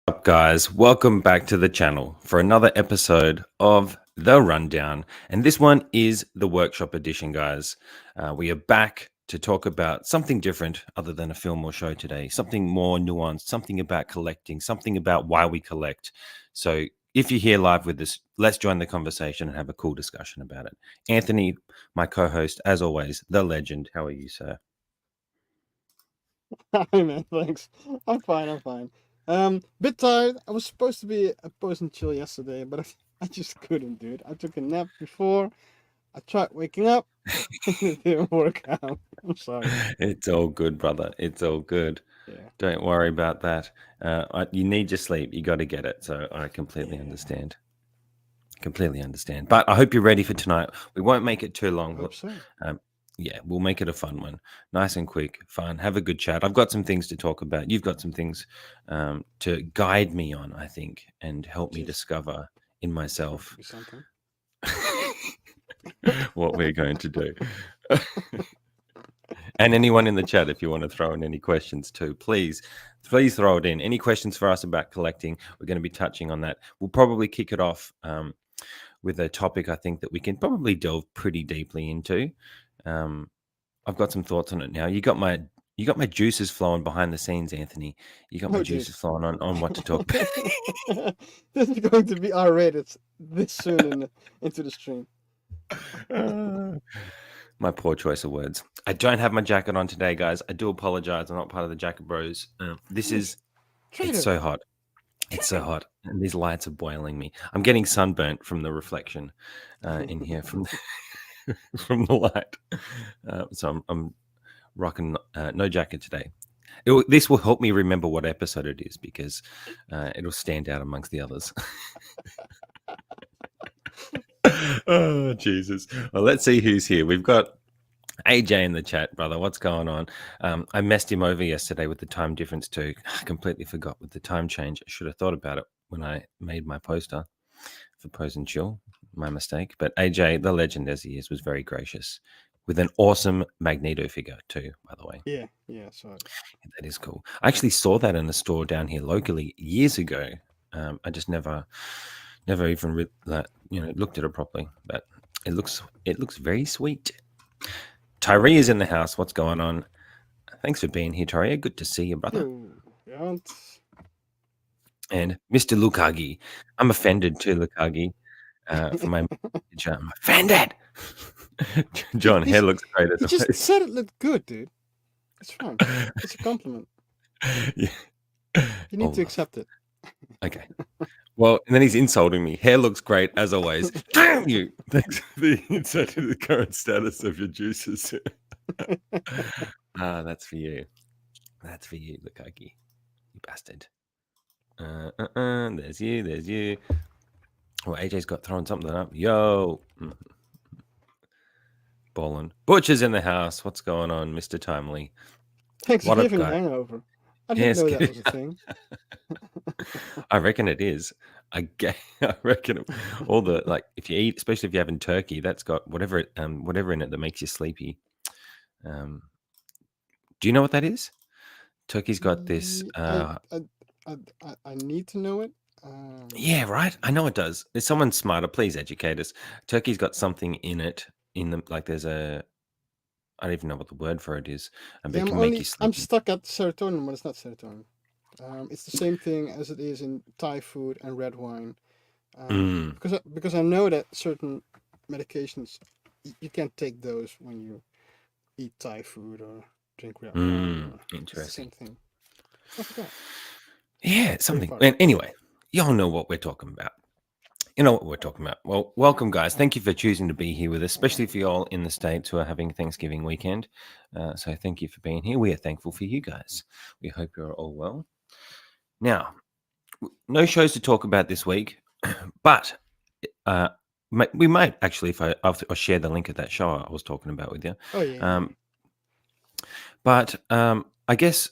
Up, guys? Welcome back to the channel for another episode of The Rundown. And this one is the workshop edition, guys. We are back to talk about something different other than a film or show today, something more nuanced, something about collecting, something about why we collect. So if you're here live with us, let's join the conversation and have a cool discussion about it. Anthony, my co-host, as always, the legend. How are you, sir? Hi man, thanks. I'm fine. Bit tired. I was supposed to be a post and chill yesterday, but I just couldn't, dude. I took a nap before. I tried waking up, and it didn't work out. I'm sorry. It's all good, brother. It's all good. Yeah, Don't worry about that. You need your sleep. You got to get it. So I completely yeah. understand. Completely understand. But I hope you're ready for tonight. We won't make it too long. Hope so. Yeah, we'll make it a fun one. Nice and quick, fun. Have a good chat. I've got some things to talk about. You've got some things to guide me on, I think, and help me Jeez, discover in that myself could be something. what we're going to do. And anyone in the chat, if you want to throw in any questions too, please throw it in. Any questions for us about collecting? We're going to be touching on that. We'll probably kick it off with a topic I think that we can probably delve pretty deeply into. I've got some thoughts on it now. You got my juices flowing behind the scenes, Anthony. You got my Oh juices jeez. flowing on what to talk about. This is going to be R-rated this soon into the stream. My poor choice of words. I don't have my jacket on today, guys. I do apologize. I'm not part of the Jacket Bros. It's so hot. It's so hot, and these lights are boiling me. I'm getting sunburnt from the reflection in here from from the light. So I'm rocking no jacket today. This will help me remember what episode it is because it'll stand out amongst the others. Oh, Jesus. Well, let's see who's here. We've got AJ in the chat, brother. What's going on? I messed him over yesterday with the time difference too. I completely forgot with the time change. I should have thought about it when I made my poster for Pose and Chill. My mistake. But AJ, the legend as he is, was very gracious with an awesome Magneto figure too, by the way. Yeah, sorry. That is cool. I actually saw that in a store down here locally years ago. I just never even looked at it properly, but it looks very sweet. Tyree is in the house. What's going on? Thanks for being here, Tyree. Good to see you, brother. Yeah. And Mr. Lukagi. I'm offended too, Lukagi, for my message. I'm offended. John, hair looks great as He just always. said it looked good, dude. It's fine. It's a compliment. Yeah. You need to accept it. Okay. Well, and then he's insulting me. Hair looks great as always. Damn you! Thanks for the insight to the current status of your juices. That's for you. That's for you, Lukagi. You bastard. There's you. Well, AJ's got throwing something up. Yo. Ballin'. Butcher's in the house. What's going on, Mr. Timely? Thanksgiving hangover. I didn't know that was a thing. I reckon it is. I reckon all the if you eat, especially if you're having turkey, that's got whatever in it that makes you sleepy. Do you know what that is? Turkey's got this. I need to know it. Yeah, right. I know it does. There's someone smarter. Please educate us. Turkey's got something in it. There's a. I don't even know what the word for it is. But it can make you sleepy. I'm stuck at serotonin, but it's not serotonin. It's the same thing as it is in Thai food and red wine. Because I know that certain medications you can't take those when you eat Thai food or drink red wine. Interesting. It's the same thing. I forgot. Yeah, something. And anyway, y'all know what we're talking about. You know what we're talking about. Well, welcome, guys. Thank you for choosing to be here with us, especially for y'all in the States who are having Thanksgiving weekend. So thank you for being here. We are thankful for you guys. We hope you're all well. Now, no shows to talk about this week, but we might actually, if I'll share the link of that show I was talking about with you. Oh, yeah. But I guess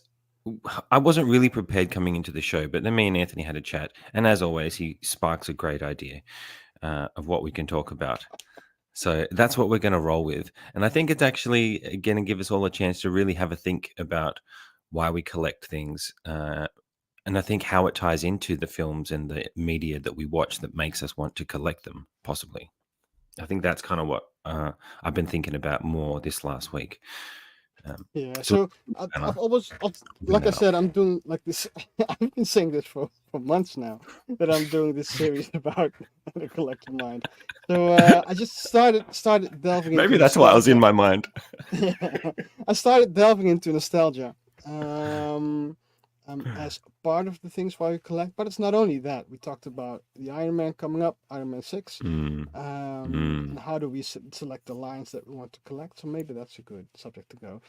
I wasn't really prepared coming into the show, but then me and Anthony had a chat. And as always, he sparks a great idea of what we can talk about. So that's what we're going to roll with. And I think it's actually going to give us all a chance to really have a think about why we collect things. And I think how it ties into the films and the media that we watch that makes us want to collect them, possibly. I think that's kind of what I've been thinking about more this last week. Yeah, So, so Anna, bring like I that up. said, I'm doing like this. I've been saying this for months now that I'm doing this series about the collective mind. So I just started delving into Maybe that's why I was in nostalgia. my mind. Yeah, I started delving into nostalgia um, as part of the things why we collect. But it's not only that. We talked about the Iron Man coming up, Iron Man 6, Mm, and mm. how do we select the lines that we want to collect. So maybe that's a good subject to go.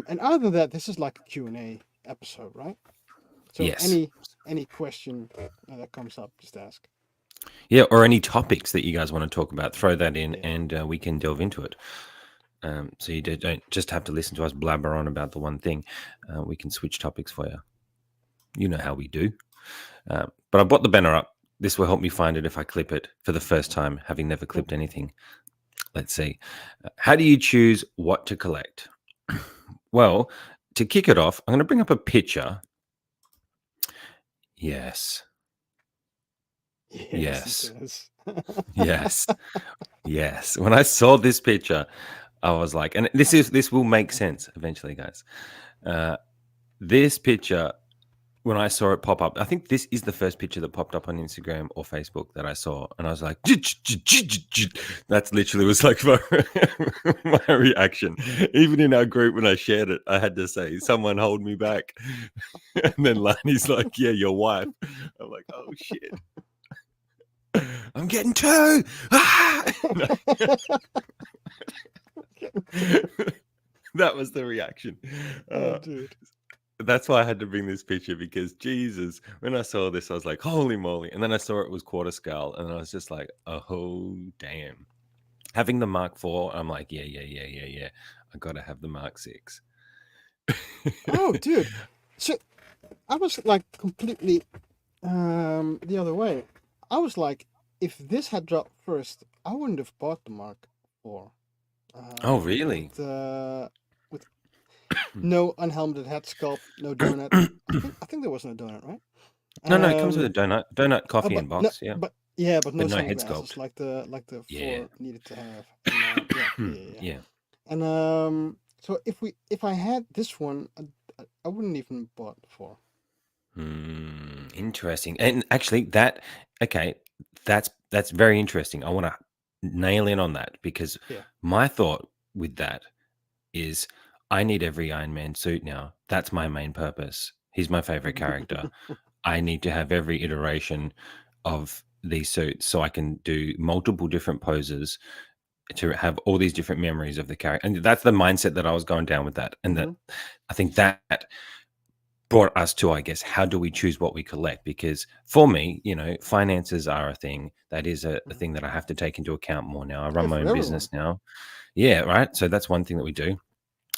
And other than that, this is like a Q&A episode, right? So Yes. any question that comes up, just ask. Yeah, or any topics that you guys want to talk about, throw that in Yeah. and we can delve into it. So you don't just have to listen to us blabber on about the one thing. We can switch topics for you. You know how we do. But I brought the banner up. This will help me find it if I clip it for the first time, having never Cool. clipped anything. Let's see. How do you choose what to collect? Well, to kick it off, I'm going to bring up a picture. Yes. Yes, he Yes. says. Yes. Yes. When I saw this picture, I was like, and this will make sense eventually, guys. This picture, when I saw it pop up, I think this is the first picture that popped up on Instagram or Facebook that I saw, and I was like, that's literally was like my reaction. Even in our group when I shared it, I had to say, "Someone hold me back," and then Lani's like, "Yeah, your wife." I'm like, "Oh shit." I'm getting two. Ah! That was the reaction. Oh, dude. That's why I had to bring this picture because Jesus, when I saw this, I was like, holy moly. And then I saw it was quarter scale and I was just like, oh, damn. Having the Mark IV, I'm like, yeah. I got to have the Mark 6. Oh, dude. So I was like completely the other way. I was like, if this had dropped first, I wouldn't have bought the Mark IV. Oh, With really? with no unhelmeted head sculpt, no donut. I think there was no donut, right? No, it comes with a Um, donut, coffee, but and no, box. Yeah. but yeah, but no But no head sunglasses sculpt. like the Yeah. four needed to have. And yeah. Yeah. And so if I had this one, I wouldn't even bought the four. Interesting. And actually, okay, that's very interesting. I want to nail in on that because Yeah. my thought with that is I need every Iron Man suit now. That's my main purpose. He's my favorite character. I need to have every iteration of these suits so I can do multiple different poses to have all these different memories of the character. And that's the mindset that I was going down with that. And that Hmm. I think that brought us to, I guess, how do we choose what we collect? Because for me, finances are a thing. That is a thing that I have to take into account more now. I Yeah, run my for own everyone. business now. Yeah, right. So that's one thing that we do.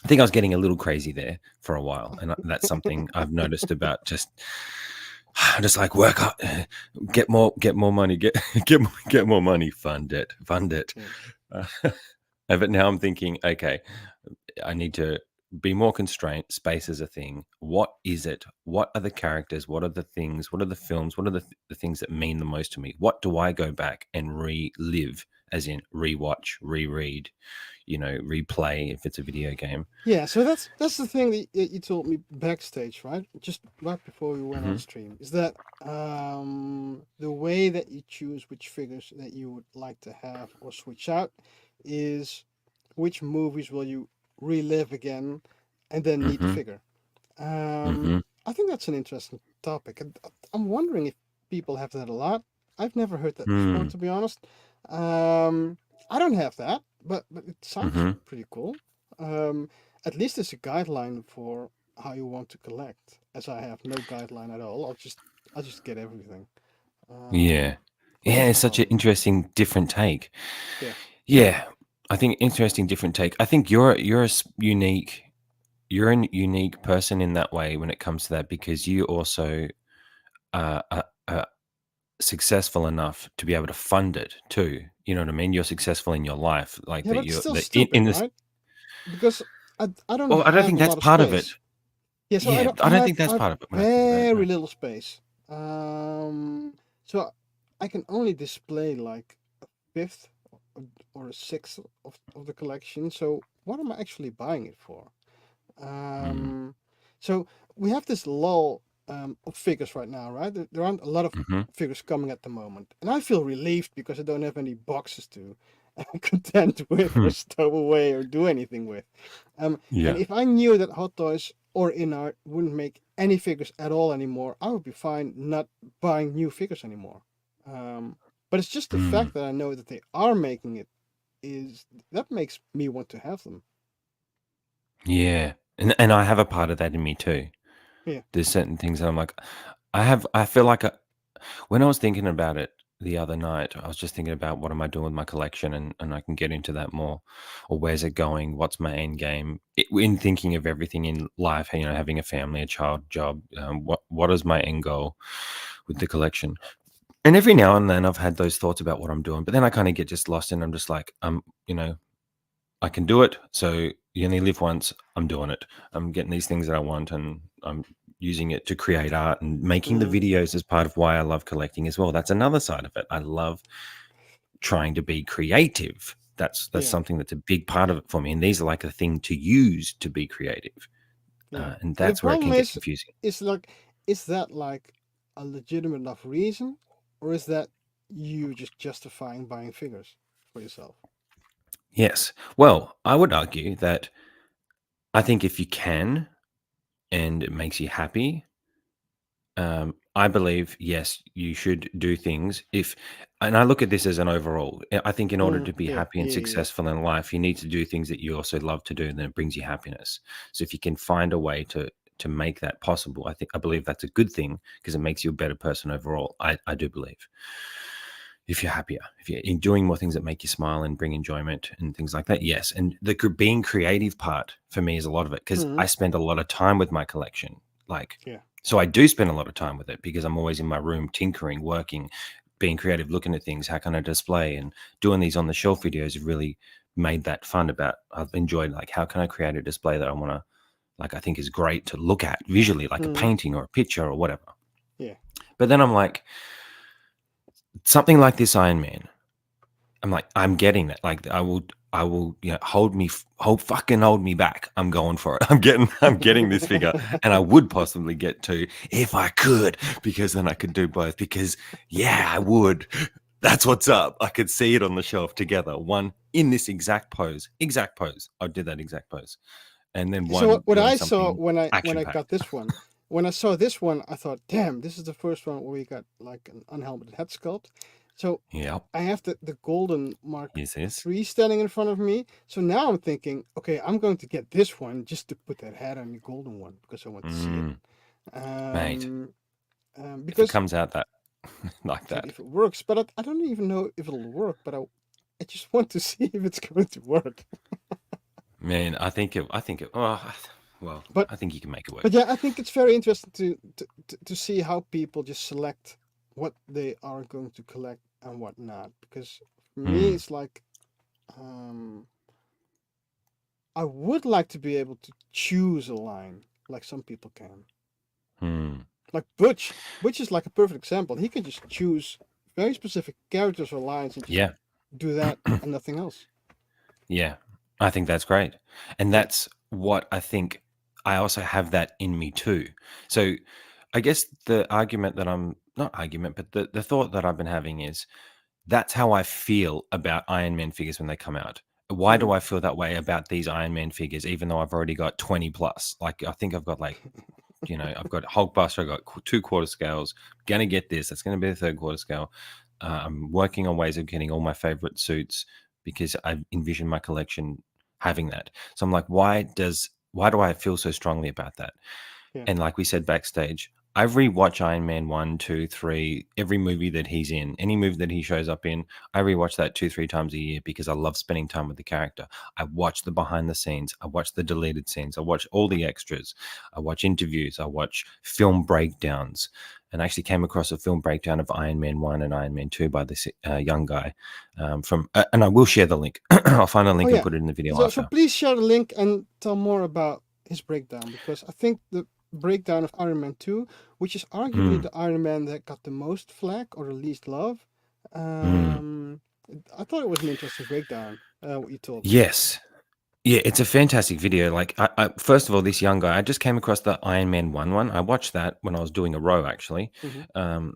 I think I was getting a little crazy there for a while, and that's something I've noticed about just like work up, get more money, get more money, fund it. Yeah. Uh, but now I'm thinking, okay, I need to be more constrained. Space is a thing. What is it? What are the characters? What are the things? What are the films? What are the things that mean the most to me? What do I go back and relive, as in rewatch, reread, replay if it's a video game? Yeah, so that's the thing that you told me backstage, right? Just right before we went on Hmm. stream, is that the way that you choose which figures that you would like to have or switch out is which movies will you relive again and then need the Hmm. figure. Um, Hmm. I think that's an interesting topic. And I'm wondering if people have that a lot. I've never heard that before, Hmm. to be honest. Um, I don't have that, but it sounds Hmm. pretty cool. Um, at least it's a guideline for how you want to collect. As I have no guideline at all, I'll just get everything. Yeah. What Yeah, is it's such an fun? interesting different take. Yeah. Yeah. I think interesting different take. I think unique. You're a unique person in that way when it comes to that because you also are successful enough to be able to fund it too. You know what I mean? You're successful in your life, like Yeah, that. but it's You're still in stupid, this. right? Because I don't Well, I don't have think a that's lot of part of it. space. Yeah, so Yeah, I I don't think I that's have part of it when I think about it. very No. little space. So I can only display like a fifth or a sixth of the collection. So what am I actually buying it for? Mm, Um, so we have this lull of figures right now, right? There aren't a lot of hmm. figures coming at the moment, and I feel relieved because I don't have any boxes to contend with or stow away or do anything with. And Yeah. if I knew that Hot Toys or InArt wouldn't make any figures at all anymore, I would be fine not buying new figures anymore. But it's just the Mm, fact that I know that they are making it is that makes me want to have them. yeah. And I have a part of that in me too. Yeah. There's certain things that I'm like, I feel like when I was thinking about it the other night, I was just thinking about what am I doing with my collection, and I can get into that more, or where's it going? What's my end game? In thinking of everything in life, you know, having a family, a child, job, what is my end goal with the collection? And every now and then I've had those thoughts about what I'm doing, but then I kind of get just lost in. I'm just like, you know, I can do it. So you only live once. I'm doing it. I'm getting these things that I want, and I'm using it to create art and making the Mm, videos as part of why I love collecting as well. That's another side of it. I love trying to be creative. That's yeah. something that's a big part of it for me. And these are like a thing to use to be creative, Yeah. and But the that's where it problem can get confusing. is like, is that like a legitimate enough reason, or is that you just justifying buying figures for yourself? Yes. Well, I would argue that I think if you can and it makes you happy, I believe, yes, you should do things if, and I look at this as an overall. I think in order Mm, to be yeah. happy and Yeah. Yeah. successful in life, you need to do things that you also love to do, and then it brings you happiness. So if you can find a way to make that possible, I believe that's a good thing because it makes you a better person overall. I do believe if you're happier, if you're doing more things that make you smile and bring enjoyment and things like that, yes. And the being creative part for me is a lot of it because Mm, I spend a lot of time with my collection. Like, yeah. so I do spend a lot of time with it because I'm always in my room tinkering, working, being creative, looking at things. How can I display? And doing these on the shelf videos have really made that fun. About I've enjoyed like how can I create a display that I want to, like, I think is great to look at visually, like a Mm, painting or a picture or whatever. yeah. But then I'm like, something like this Iron Man. I'm like, I'm getting that. Like, I will, you know, hold me back. I'm going for it. I'm getting this figure, and I would possibly get two if I could, because then I could do both. Because yeah, I would. That's what's up. I could see it on the shelf together. One in this exact pose, exact pose. I did that exact pose, and then So one what doing I saw something when action I packed. got this one, when I saw this one, I thought, damn, this is the first one where we got like an unhelmeted head sculpt. So Yep. I have the golden Mark Here's this. III standing in front of me. So now I'm thinking, okay, I'm going to get this one just to put that head on the golden one because I want to see it. Mm, mate, Um, if it because comes out that like and that. if it works, but I don't even know if it'll work. But I just want to see if it's going to work. Man, I think it, oh, well, But I think you can make it But work. yeah, I think it's very interesting to see how people just select what they are going to collect and what not. Because for me, Mm, it's like um, I would like to be able to choose a line like some people can. mm. Like Butch, Butch is like a perfect example. He can just choose very specific characters or lines and just Yeah, do that and nothing else. yeah. I think that's great. And Yeah. that's what I think I also have that in me too. So I guess the argument that I'm not argument, but the thought that I've been having is that's how I feel about Iron Man figures when they come out. Why do Mm. I feel that way about these Iron Man figures, even though I've already got 20 plus? Like, I think I've got like, you know, I've got Hulkbuster, I've got two quarter scales. Gonna get this. That's going to be the third quarter scale. I'm working on ways of getting all my favorite suits because I envision my collection having that. So I'm like, why do I feel so strongly about that? Yeah. And like we said backstage, I rewatch Iron Man 1, 2, 3, every movie that he's in, any movie that he shows up in, I rewatch that 2, 3 times a year because I love spending time with the character. I watch the behind the scenes, I watch the deleted scenes, I watch all the extras, I watch interviews, I watch film breakdowns. and I actually came across a film breakdown of Iron Man 1 and Iron Man 2 by this young guy and I will share the link. I'll find a Oh link and yeah. put it in the video So after. please share the link and tell more about his breakdown, because I think the breakdown of Iron Man 2, which is arguably Mm, the Iron Man that got the most flack or the least love, mm. um, I thought it was an interesting breakdown. What you told me. Yes. Yeah, it's a fantastic video. Like, first of all, this young guy, I just came across the Iron Man 1 one. I watched that when I was doing a row, actually. Hmm. Um,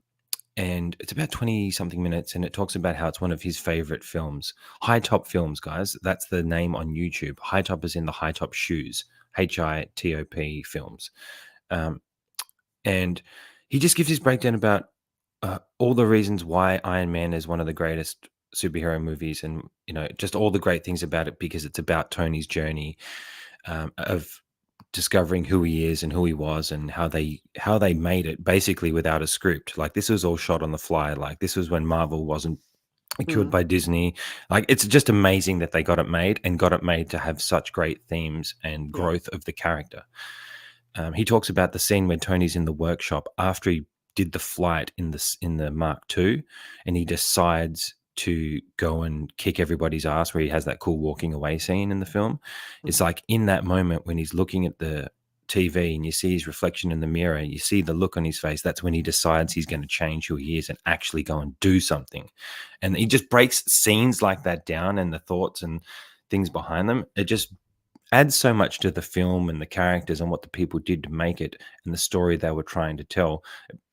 and it's about 20 something minutes, and it talks about how it's one of his favorite films. High Top Films, guys. That's the name on YouTube. High Top is in the high top shoes, HITOP films. Um, and he just gives his breakdown about all the reasons why Iron Man is one of the greatest superhero movies, and just all the great things about it, because it's about Tony's journey of discovering who he is and who he was, and how they made it basically without a script. Like, this was all shot on the fly. Like, this was when Marvel wasn't killed Hmm. by Disney. Like, it's just amazing that they got it made, and got it made to have such great themes and Yeah. growth of the character. He talks about the scene where Tony's in the workshop after he did the flight in the Mark II, and he decides to go and kick everybody's ass, where he has that cool walking away scene in the film. It's Hmm. like, in that moment when he's looking at the TV and you see his reflection in the mirror, you see the look on his face, that's when he decides he's going to change who he is and actually go and do something. And he just breaks scenes like that down, and the thoughts and things behind them. It just adds so much to the film and the characters and what the people did to make it, and the story they were trying to tell.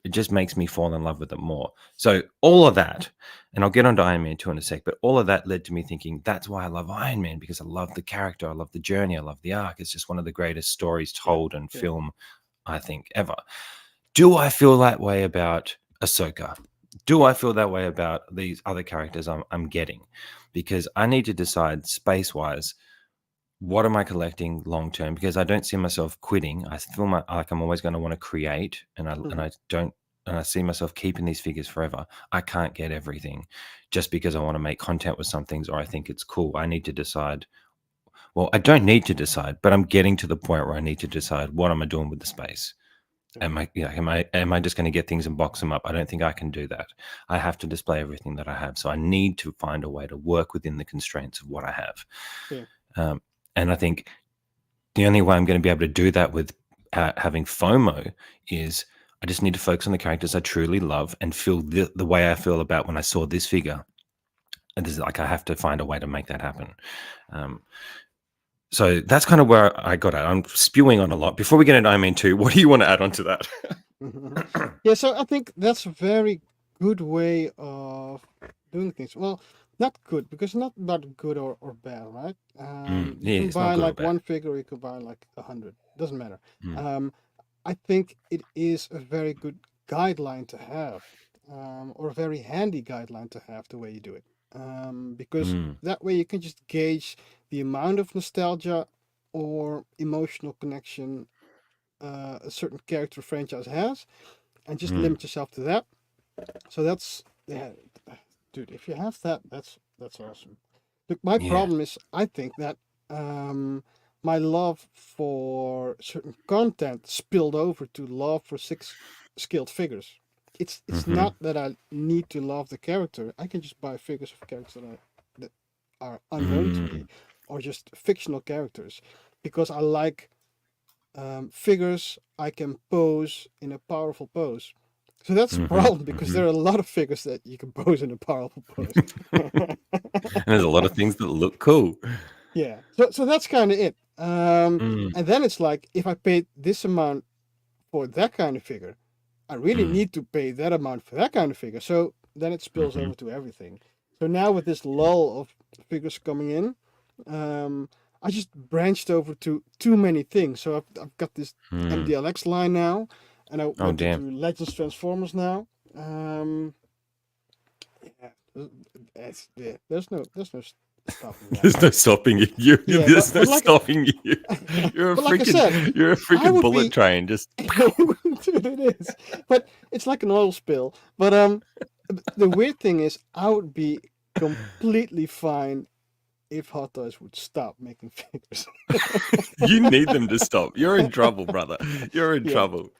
It just makes me fall in love with it more. So all of that, and I'll get onto Iron Man 2 in a sec, but all of that led to me thinking, that's why I love Iron Man, because I love the character, I love the journey, I love the arc. It's just one of the greatest stories Yeah. told in Yeah. film, I think, ever. Do I feel that way about Ahsoka? Do I feel that way about these other characters I'm getting? Because I need to decide, space-wise, what am I collecting long term? Because I don't see myself quitting. I feel like I'm always going to want to create, and Hmm. I see myself keeping these figures forever. I can't get everything just because I want to make content with some things, or I think it's cool. I need to decide. Well, I don't need to decide, but I'm getting to the point where I need to decide, what am I doing with the space? Yeah. Am I just going to get things and box them up? I don't think I can do that. I have to display everything that I have. So I need to find a way to work within the constraints of what I have. Yeah. Um, and I think the only way I'm going to be able to do that with having FOMO is, I just need to focus on the characters I truly love and feel the way I feel about when I saw this figure. And this is like, I have to find a way to make that happen. Um, so that's kind of where I got at. I'm spewing on a lot. Before we get into Iron Man 2, what do you want to add on to that? Mhm. Yeah, so I think that's a very good way of doing things. Well, not good, because it's not about good or bad, right? You Yeah, can it's not buy good or like bad. one figure, or you could buy like 100. Doesn't matter. Mm, Um, I think it is a very good guideline to have, or a very handy guideline to have the way you do it. Because mm, that way you can just gauge the amount of nostalgia or emotional connection a certain character franchise has, and just mm. limit yourself to that. So that's, yeah, dude. If you have that, that's awesome. Look, my Yeah. problem is, I think that um, my love for certain content spilled over to love for six skilled figures. It's Mm-hmm. not that I need to love the character. I can just buy figures of characters that are unknown to me, Mm, or just fictional characters, because I like figures I can pose in a powerful pose. So that's a mm-hmm. problem, because Mm-hmm. there are a lot of figures that you can pose in a powerful pose. And there's a lot of things that look cool. Yeah. So that's kind of it. Mm, And then it's like, if I paid this amount for that kind of figure, I really mm, need to pay that amount for that kind of figure. So then it spills mm-hmm. over to everything. So now, with this lull of figures coming in, um, I just branched over to too many things. So I've got this Mm. MDLX line now, and I Oh, went damn. into Legends Transformers now. Yeah, yeah, there's no stopping that. There's no stopping you. Yeah, There's no but like stopping you. You're a but like I said, you're a I freaking would bullet be. train. Just Dude, it is, but it's like an oil spill. But the weird thing is, I would be completely fine if Hot Toys would stop making figures. you need them to stop. You're in trouble, brother. You're in Yeah. trouble.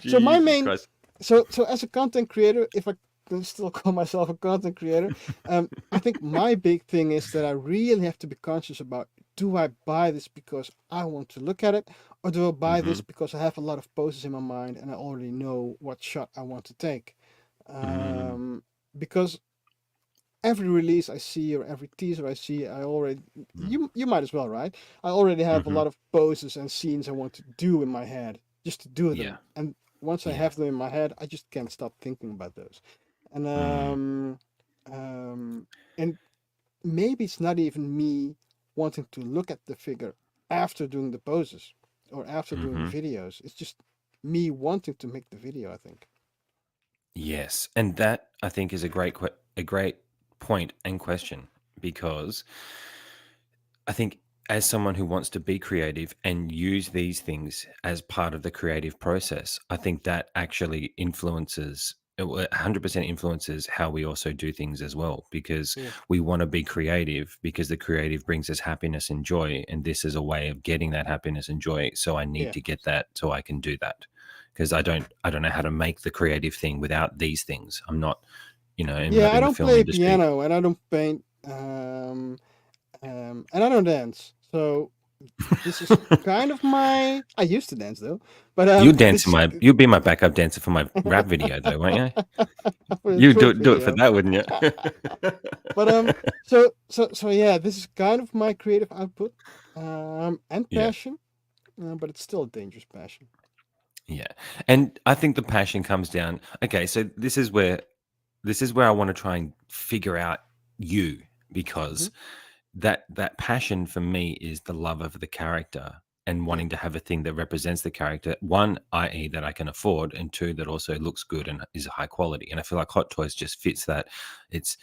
So my Jesus main Christ. so as a content creator, if I can still call myself a content creator, I think my big thing is that I really have to be conscious about, do I buy this because I want to look at it, or do I buy this Hmm. because I have a lot of poses in my mind and I already know what shot I want to take? Mm, Because every release I see or every teaser I see, I already, mm, you might as well, right? I already have a hmm. lot of poses and scenes I want to do in my head, just to do Yeah, them. And once I yeah. have them in my head, I just can't stop thinking about those. And Mm, um and maybe it's not even me wanting to look at the figure after doing the poses or after doing the hmm. videos. It's just me wanting to make the video, I think. Yes, and that I think is a great point and question because I think as someone who wants to be creative and use these things as part of the creative process, I think that actually influences 100% influences how we also do things as well because Yeah. we want to be creative because the creative brings us happiness and joy, and this is a way of getting that happiness and joy, so I need Yeah. to get that so I can do that because I don't know how to make the creative thing without these things. I'm not, I'm Yeah, not I in the don't film play industry. piano and I don't paint. And I don't dance. So this is kind of my. I used to dance though, but this is You'll be my backup dancer for my rap video though, won't you? for a You short do it for video. that, wouldn't you? But so yeah, this is kind of my creative output, and Yeah, passion, but it's still a dangerous passion. yeah. And I think the passion comes down. Okay, so this is where I want to try and figure out you Hmm. because that passion for me is the love of the character and Yeah. wanting to have a thing that represents the character. One, i.e., that I can afford, and two, that also looks good and is high quality. And I feel like Hot Toys just fits that. It's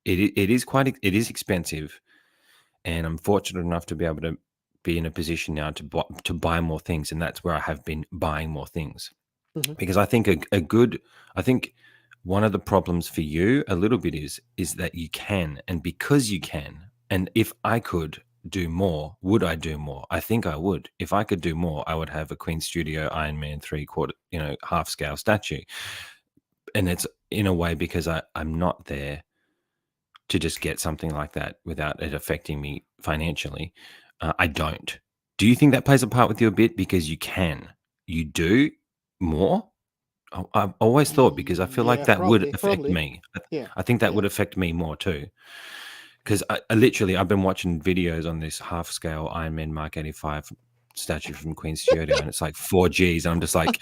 it is expensive, and I'm fortunate enough to be able to be in a position now to buy more things, and that's where I have been buying more things Hmm. because I think I think one of the problems for you a little bit is that you can, and because you can, and if I could do more, would I do more? I think I would. If I could do more, I would have a Queen Studio Iron Man 3/4, half scale statue, and it's in a way because I'm not there to just get something like that without it affecting me financially. I don't. Do you think that plays a part with you a bit because you can? You do more? I've always thought because I feel like Yeah, that would probably, affect probably. me. Yeah, I think that yeah. would affect me more too. Because I literally, I've been watching videos on this half scale Iron Man Mark 85 statue from Queen Studio, and it's like 4Gs. And I'm just like,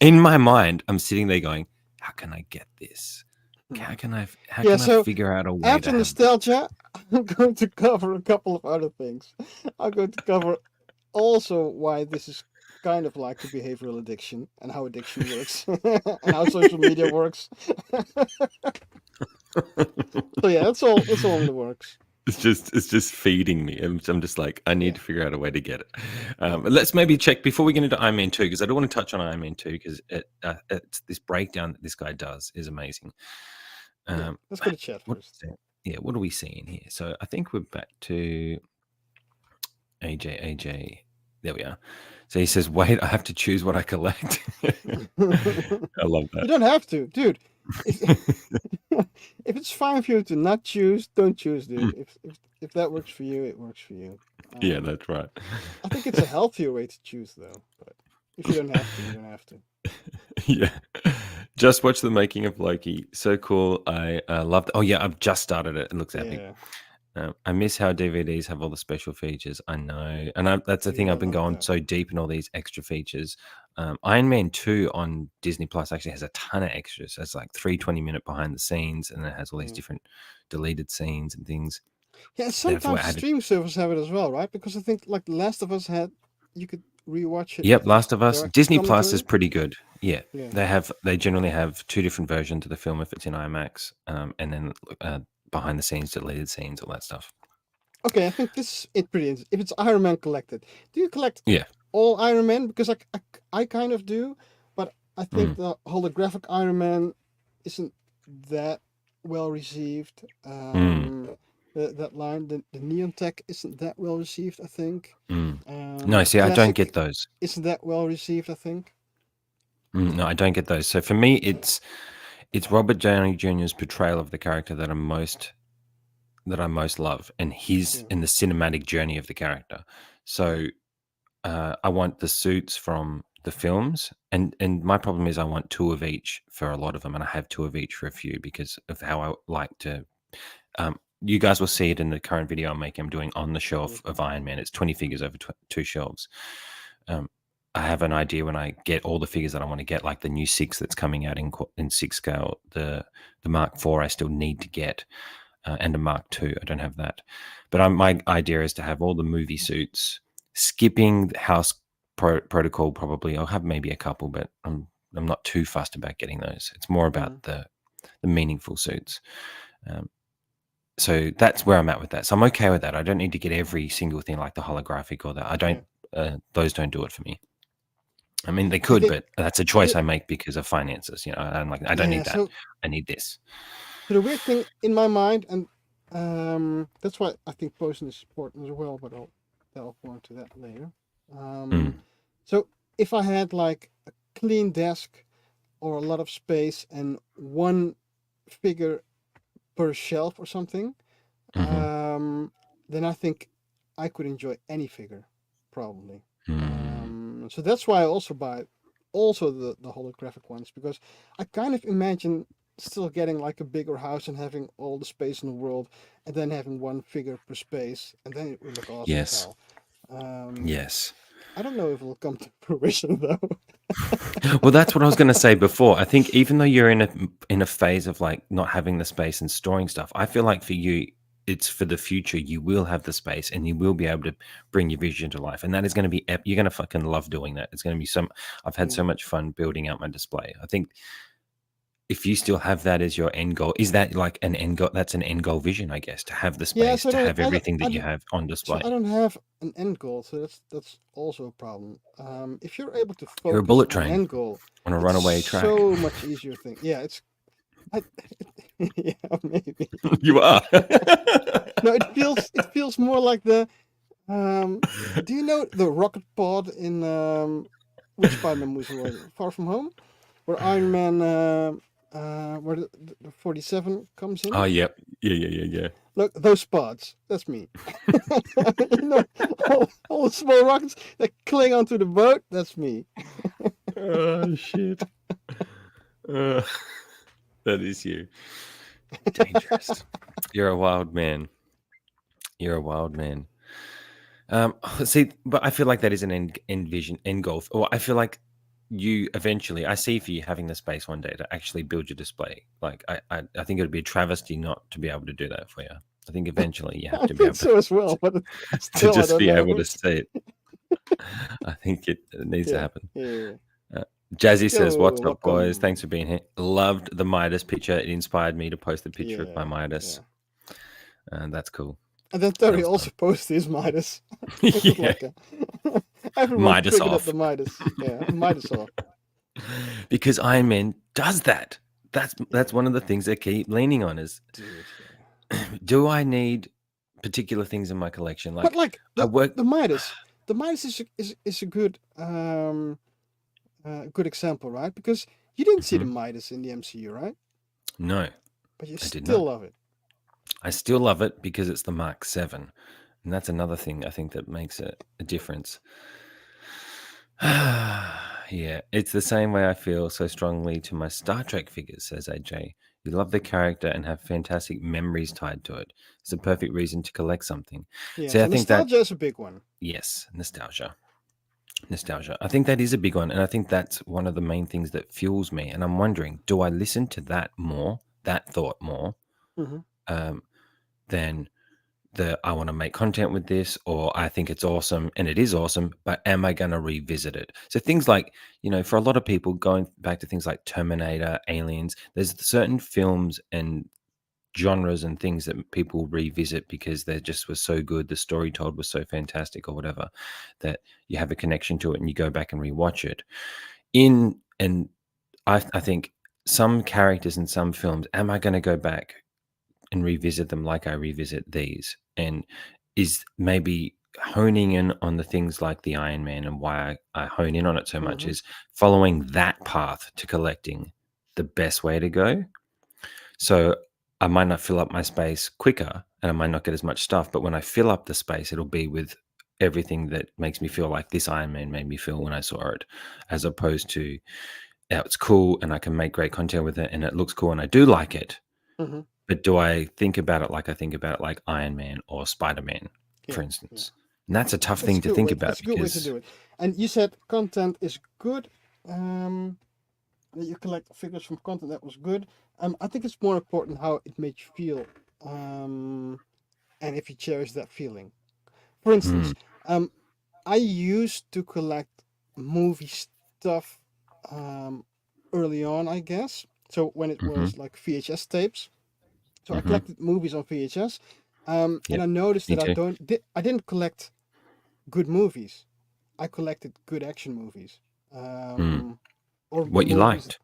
in my mind, I'm sitting there going, how can I get this? Mhm. How Yeah. can I So figure out a way to after have this? nostalgia, I'm going to cover a couple of other things. I'm going to cover also why this is kind of like a behavioral addiction and how addiction works and how social media works. So yeah, it's all in the works. It's just feeding me. I'm just like, I need Yeah, to figure out a way to get it. yeah, Let's maybe check before we get into Iron Man 2 because I don't want to touch on Iron Man 2 because it's this breakdown that this guy does is amazing. yeah. Um, Let's go to chat what first. is that? Yeah, what are we seeing here? So I think we're back to AJ. There we are. So he says, "Wait, I have to choose what I collect." I love You don't have to, dude. If if it's fine for you to not choose, don't choose, dude. that. If that works for you, it works for you. Yeah, Um, that's right. I think it's a healthier way to choose, though. But if you don't have to, you don't have to. Yeah. Just watch the making of Loki. So cool. I loved. Oh yeah, I've just started it. It looks epic. Yeah, I miss how DVDs have all the special features. I know, and that's the dude, thing. I I've been love going that. so deep in all these extra features. Iron Man 2 on Disney Plus actually has a ton of extras. It's like 3 20-minute behind the scenes, and it has all these Yeah. different deleted scenes and things. Yeah, and Therefore, sometimes the added. streaming servers have it as well, right? Because I think like The Last of Us had, you could rewatch it Yep, with Last of Us. director's Disney Plus is commentary. pretty good. Yeah, Yeah. they generally have two different versions of the film if it's in IMAX, and then behind the scenes, deleted scenes, all that stuff. Okay, I think this is it pretty. If it's Iron Man collected, do you collect Yeah. all Iron Man? Because I kind of do, but I think Mm, the holographic Iron Man isn't that well received. mm, That line, the neon tech isn't that well received, I think. mm. No, The see, I don't get classic those. isn't that well received, I think. No, I don't get those. So for me, it's Robert Downey Jr.'s portrayal of the character that I most love, and his Yeah. in the cinematic journey of the character. Yeah. So I want the suits from the films, and my problem is I want two of each for a lot of them, and I have two of each for a few because of how I like to. You guys will see it in the current video I'm making. I'm doing on the Yeah. shelf of Iron Man. It's 20 figures over two shelves. Um, I have an idea when I get all the figures that I want to get, like the new six that's coming out in six scale, the Mark IV. I still need to get, and a Mark II. I don't have that, but my idea is to have all the movie suits, skipping the house protocol. Probably I'll have maybe a couple, but I'm not too fussed about getting those. It's more Mm-hmm. about the meaningful suits. Um, so that's where I'm at with that. So I'm okay with that. I don't need to get every single thing like the holographic or that. I Yeah. don't. Those don't do it for me. I mean, they I could, think but that's a choice the I make because of finances. I'm like, I don't yeah. need that. So I need this. the weird thing in my mind, and that's why I think posing is important as well. But I'll delve more into that later. Um, Mm, so if I had like a clean desk or a lot of space and one figure per shelf or something, hmm um, then I think I could enjoy any figure, probably. mm. So that's why I also buy also the holographic ones, because I kind of imagine still getting like a bigger house and having all the space in the world, and then having one figure per space, and then it would look awesome as Yes, hell. Um, yes. I don't know if it'll come to fruition though. Well, that's what I was going to say before. I think even though you're in a phase of like not having the space and storing stuff, I feel like for you, it's for the future. You will have the space and you will be able to bring your vision to life, and that is going to be. You're going to fucking love doing that. It's going to be some. I've had Yeah. so much fun building out my display. I think if you still have that as your end goal, is that like an end goal? That's an end goal vision, I guess, to have the Yeah, space, so to have everything I that you don't, have on so I display. don't have an end goal, so that's also a problem. If you're able to You're a focus bullet on an train end goal, on a it's runaway track. so much easier thing. Yeah, I, yeah, maybe. You are. No, it feels more like the do you know the rocket pod in which Spider-Man movie was it? Far From Home, where Iron Man where the 47 comes Oh, in. yep. Yeah, yeah, yeah, yeah. Look, those pods. That's me. You know, all the small rockets that cling onto the boat. That's me. Oh, shit. Uh, that is you. Dangerous. You're a wild man. You're a wild man. See, but I feel like that is an end vision, end goal. Or I feel like you eventually, I see for you having the space one day to actually build your display. Like, I think it would be a travesty not to be able to do that for you. I think eventually you have I to be think able so as well, to, but to still, I just don't be know. able to see it. I think it needs to Yeah, happen. yeah, yeah. Uh, Jazzy says, Yo, "What's up, boys? welcome. Thanks for being here. Loved the Midas picture. It inspired me to post the picture of my Yeah, Midas. yeah. And that's cool. And then That Terry was also fun. posted his Midas, which is Yeah, like a everyone Midas triggered at the off. Midas. Yeah, Midas off. Because Iron Man does that. That's Yeah, one of the things they keep leaning on is, dude. Yeah. do I need particular things in my collection? But Like like I work. the Midas is a good example, right? Because you didn't see the Mhm. Midas in the MCU, right? No, But you I did still not. love it. I still love it because it's the Mark 7. And that's another thing I think that makes it a difference. Yeah, it's the same way I feel so strongly to my Star Trek figures, says AJ. You love the character and have fantastic memories tied to it. It's a perfect reason to collect something. Yeah, See, so I think that, nostalgia is a big one. yes, nostalgia. Nostalgia. I think that is a big one. And I think that's one of the main things that fuels me. And I'm wondering, do I listen to that more, that thought more, Hmm. um, than I want to make content with this, or I think it's awesome and it is awesome, but am I going to revisit it? So things like, for a lot of people going back to things like Terminator, Aliens, there's certain films and genres and things that people revisit because they just were so good, the story told was so fantastic or whatever, that you have a connection to it and you go back and rewatch it. And I think some characters in some films, am I going to go back and revisit them like I revisit these? And is maybe honing in on the things like the Iron Man, and why I hone in on it so much Mm-hmm. is following that path to collecting the best way to go. So I might not fill up my space quicker and I might not get as much stuff, but when I fill up the space, it'll be with everything that makes me feel like this Iron Man made me feel when I saw it, as opposed to, yeah, it's cool and I can make great content with it and it looks cool and I do like it. Mm-hmm. But do I think about it like I think about it like Iron Man or Spider Man, Yeah, for yeah. instance? And that's a tough That's thing a to good think way. about That's a good way to because, do it. And you said content is good. That you collect figures from content that was good. I think it's more important how it made you feel, and if you cherish that feeling. For mm, instance, um, I used to collect movie stuff um, early on, I guess. So when it mm-hmm, was like VHS tapes, so I mm-hmm, collected movies on VHS, and yep, I noticed me that too. I didn't collect good movies. I collected good action movies, Mm. um, or What you movies. liked.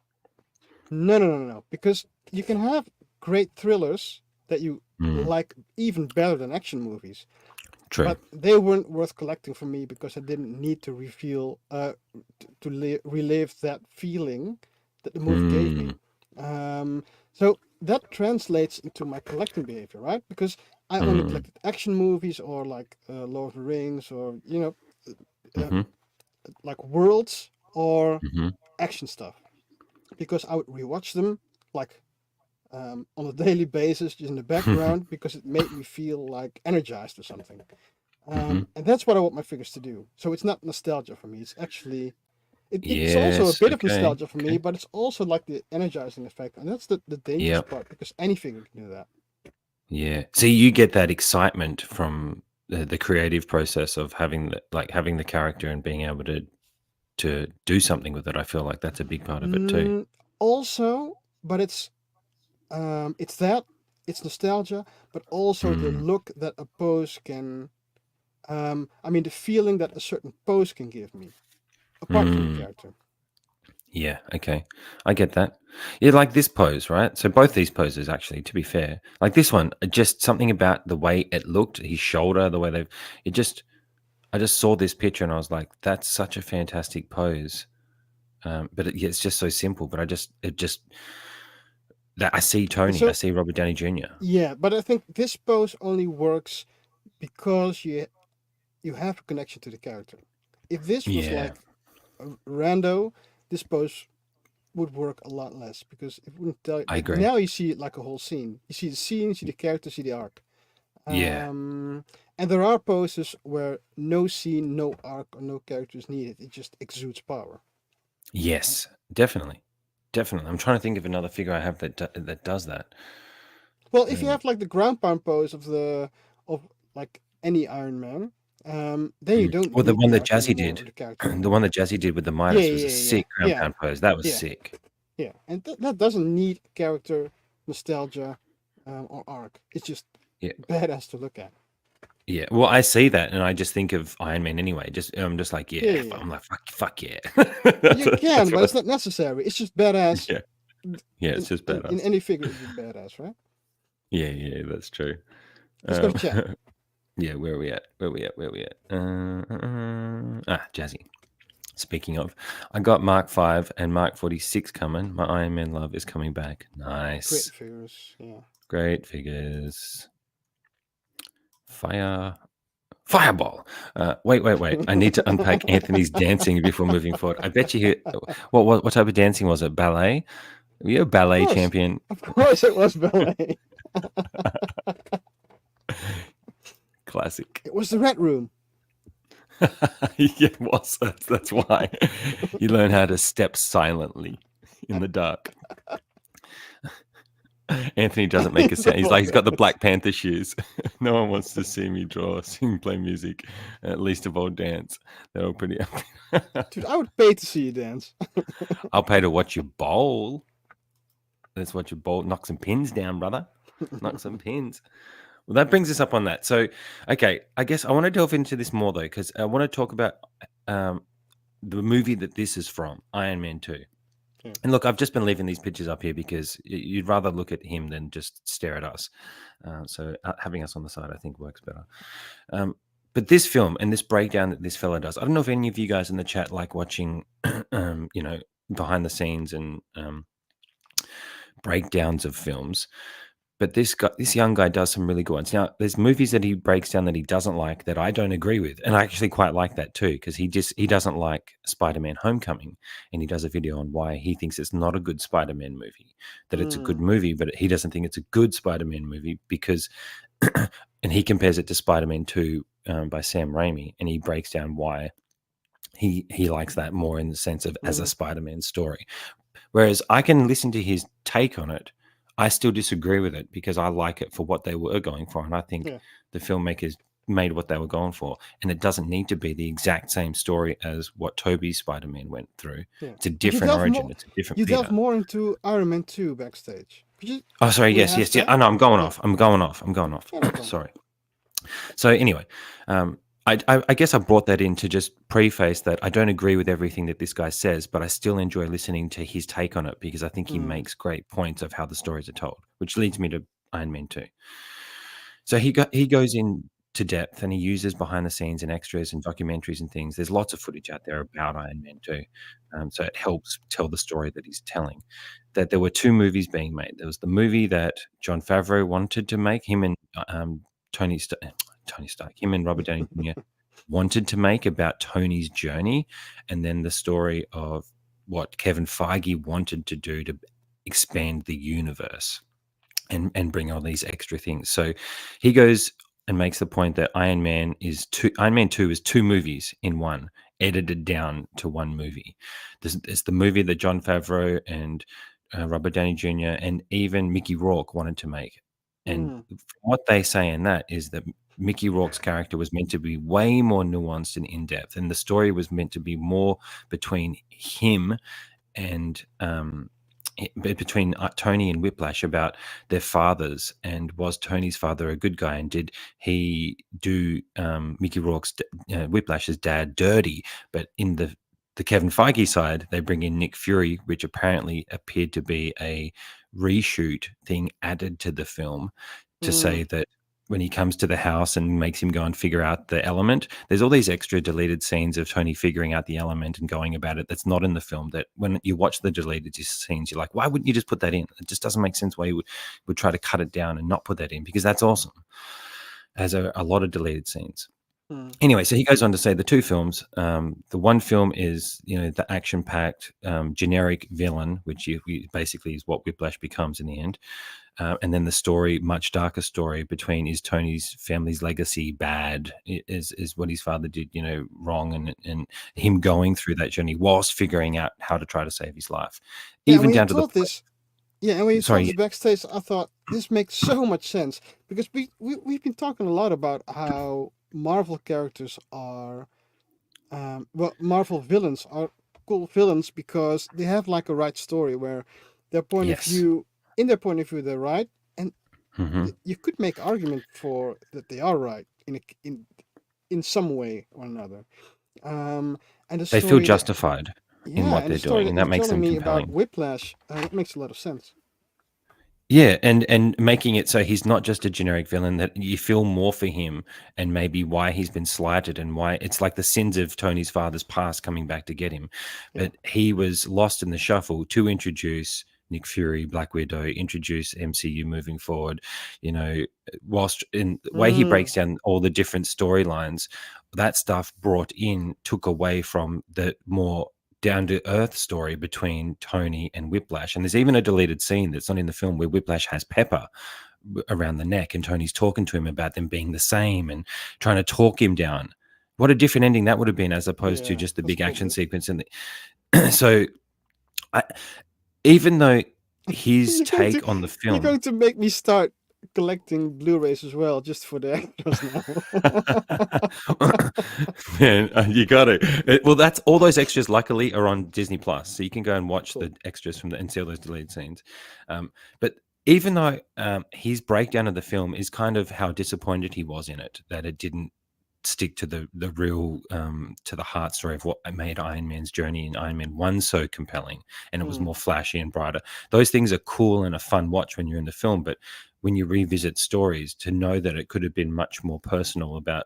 No. Because you can have great thrillers that you Mm, like even better than action movies, true. but they weren't worth collecting for me because I didn't need to relive that feeling that the movie gave Mm, me. So that translates into my collecting behavior, right? Because I only mm, collected action movies or like Lord of the Rings or uh, mm-hmm, like worlds or mm-hmm. action stuff because I would rewatch them like on a daily basis just in the background because it made me feel like energized or something. Mm-hmm. And that's what I want my figures to do. So it's not nostalgia for me. It's actually it's also a Yes. bit of Okay. nostalgia for me, Okay. but it's also like the energizing effect, and that's the dangerous Yep. part because any figure can do that. Yeah. See, you get that excitement from the creative process of having having the character and being able to do something with it. I feel like that's a big part of it too. Mm, Also, but it's that it's nostalgia, but also the Mm, look that a pose can. I mean, the feeling that a certain pose can give me, apart from the mm. character. Yeah. Okay. I get that. Yeah, like this pose, right? So both these poses, actually, to be fair, like this one, just something about the way it looked, his shoulder, the way it just, I just saw this picture and I was like, that's such a fantastic pose. But yeah, it's just so simple. But it just that I see Tony, I So see Robert Downey Jr. yeah, but I think this pose only works because you have a connection to the character. If this was Yeah, like a rando, this pose would work a lot less because it wouldn't tell. I But agree. now you see it like a whole scene. You see the scene, you see the character, see the arc. Yeah. And there are poses where no scene, no arc, or no character is needed. It just exudes power. Right? Yes, definitely, definitely. I'm trying to think of another figure I have that does that. Well, if you Um, have like the ground pound pose of like any Iron Man, then you don't Well, the need one the that arc Jazzy anymore did, or the character the anymore. one that Jazzy did with the Yeah, Midas was a yeah, yeah, sick ground yeah, pound pose. That was yeah, sick. yeah. And that doesn't need character nostalgia or arc. It's just Yeah, badass to look at. yeah. Well, I see that, and I just think of Iron Man anyway. Just I'm just like, Yeah, yeah. yeah, yeah. I'm like, fuck yeah. You can, That's but what. it's not necessary. It's just badass. Yeah, yeah. It's In, just in badass. any figure, it's just badass, right? Yeah, yeah. That's true. Let's go to Um, chat. yeah. Where are we at? Where are we at? Where are we at? Jazzy. Speaking of, I got Mark 5 and Mark 46 coming. My Iron Man love is coming back. Great Nice. figures. Yeah. Great figures. Fire. Fireball. Wait. I need to unpack Anthony's dancing before moving forward. I bet you he, what type of dancing was it? Ballet? Were you a Of ballet course. champion? Of course it was ballet. Classic. It was the Red Room. Yeah, it was. That's why. You learn how to step silently in the dark. Anthony doesn't make a It's sound. He's like, all he's got the dance. Black Panther shoes. No one wants to see me draw, sing, play music, at least of all dance. They're all pretty. Dude, I would pay to see you dance. I'll pay to watch you bowl. Let's watch you bowl. Knock some pins down, brother. Knock some pins. Well, that brings us up on that. So, okay, I guess I want to delve into this more though, because I want to talk about um, the movie that this is from, Iron Man 2. Yeah. And look, I've just been leaving these pictures up here because you'd rather look at him than just stare at us. So having us on the side, I think, works better. Um, but this film and this breakdown that this fella does, I don't know if any of you guys in the chat like watching, you know, behind the scenes and breakdowns of films. But this young guy does some really good ones. Now, there's movies that he breaks down that he doesn't like that I don't agree with, and I actually quite like that too because he doesn't like Spider-Man: Homecoming, and he does a video on why he thinks it's not a good Spider-Man movie. That it's a good movie, but he doesn't think it's a good Spider-Man movie because, and he compares it to Spider-Man 2 by Sam Raimi, and he breaks down why he likes that more in the sense of as a Spider-Man story. Whereas I can listen to his take on it. I still disagree with it because I like it for what they were going for. And I think Yeah, the filmmakers made what they were going for. And it doesn't need to be the exact same story as what Toby's Spider-Man went through. yeah. It's a But different origin. It's a different you delve Peter. more into Iron Man 2 backstage. Could you Oh, sorry. Yes, rehash yes, yeah. that? I know. I'm going Yeah, off. I'm going off. I'm going off. yeah, no problem. Sorry. So anyway, I guess I brought that in to just preface that I don't agree with everything that this guy says, but I still enjoy listening to his take on it because I think he makes great points of how the stories are told, which leads me to Iron Man 2. So he goes in to depth and he uses behind the scenes and extras and documentaries and things. There's lots of footage out there about Iron Man 2. So it helps tell the story that he's telling. That there were two movies being made. There was the movie that John Favreau wanted to make, him and Tony Stark, him and Robert Downey Jr. wanted to make about Tony's journey, and then the story of what Kevin Feige wanted to do to expand the universe and bring all these extra things. So he goes and makes the point that Iron Man 2 is two movies in one, edited down to one movie. There's the movie that John Favreau and Robert Downey Jr. and even Mickey Rourke wanted to make. And what they say in that is that Mickey Rourke's character was meant to be way more nuanced and in depth, and the story was meant to be more between him and between Tony and Whiplash about their fathers, and was Tony's father a good guy, and did he do Mickey Rourke's Whiplash's dad dirty? But in the Kevin Feige side, they bring in Nick Fury, which apparently appeared to be a reshoot thing added to the film to say that when he comes to the house and makes him go and figure out the element, there's all these extra deleted scenes of Tony figuring out the element and going about it that's not in the film, that when you watch the deleted scenes, you're like, why wouldn't you just put that in? It just doesn't make sense why you would try to cut it down and not put that in, because that's awesome. It has a lot of deleted scenes. Anyway, so he goes on to say the two films, the one film is, the action-packed generic villain, which basically is what Whiplash becomes in the end. And then the story, much darker story between, is Tony's family's legacy bad? Is what his father did, wrong, and him going through that journey whilst figuring out how to try to save his life, Yeah, even down to the point. and when you told Sorry, this backstage, I thought this makes so much sense because we've been talking a lot about how Marvel characters are, Marvel villains are cool villains because they have like a right story where their point of yes, view, in their point of view, they're right, and hmm you could make argument for that they are right in some way or another. And the they feel story that justified in yeah, what and the they're story doing, that and you're that makes telling them me about compelling. Whiplash, it makes a lot of sense. Yeah, and making it so he's not just a generic villain, that you feel more for him and maybe why he's been slighted and why it's like the sins of Tony's father's past coming back to get him. Yeah. But he was lost in the shuffle to introduce Nick Fury, Black Widow, introduce MCU moving forward, whilst in the way he Mm, breaks down all the different storylines, that stuff brought in took away from the more down to earth story between Tony and Whiplash. And there's even a deleted scene that's not in the film where Whiplash has Pepper around the neck and Tony's talking to him about them being the same and trying to talk him down. What a different ending that would have been as opposed to yeah, just the that's a big cool action bit. sequence. And so, I, even though his You're going to take on the you're film, going to make me start collecting Blu-rays as well, just for the extras now. man, you got it. Well, that's all those extras. Luckily, are on Disney Plus, so you can go and watch Cool. the extras and see all those deleted scenes. But even though his breakdown of the film is kind of how disappointed he was in it, that it didn't stick to the real to the heart story of what made Iron Man's journey in Iron Man 1 so compelling, and it was Mm, more flashy and brighter. Those things are cool and a fun watch when you're in the film, but when you revisit stories, to know that it could have been much more personal about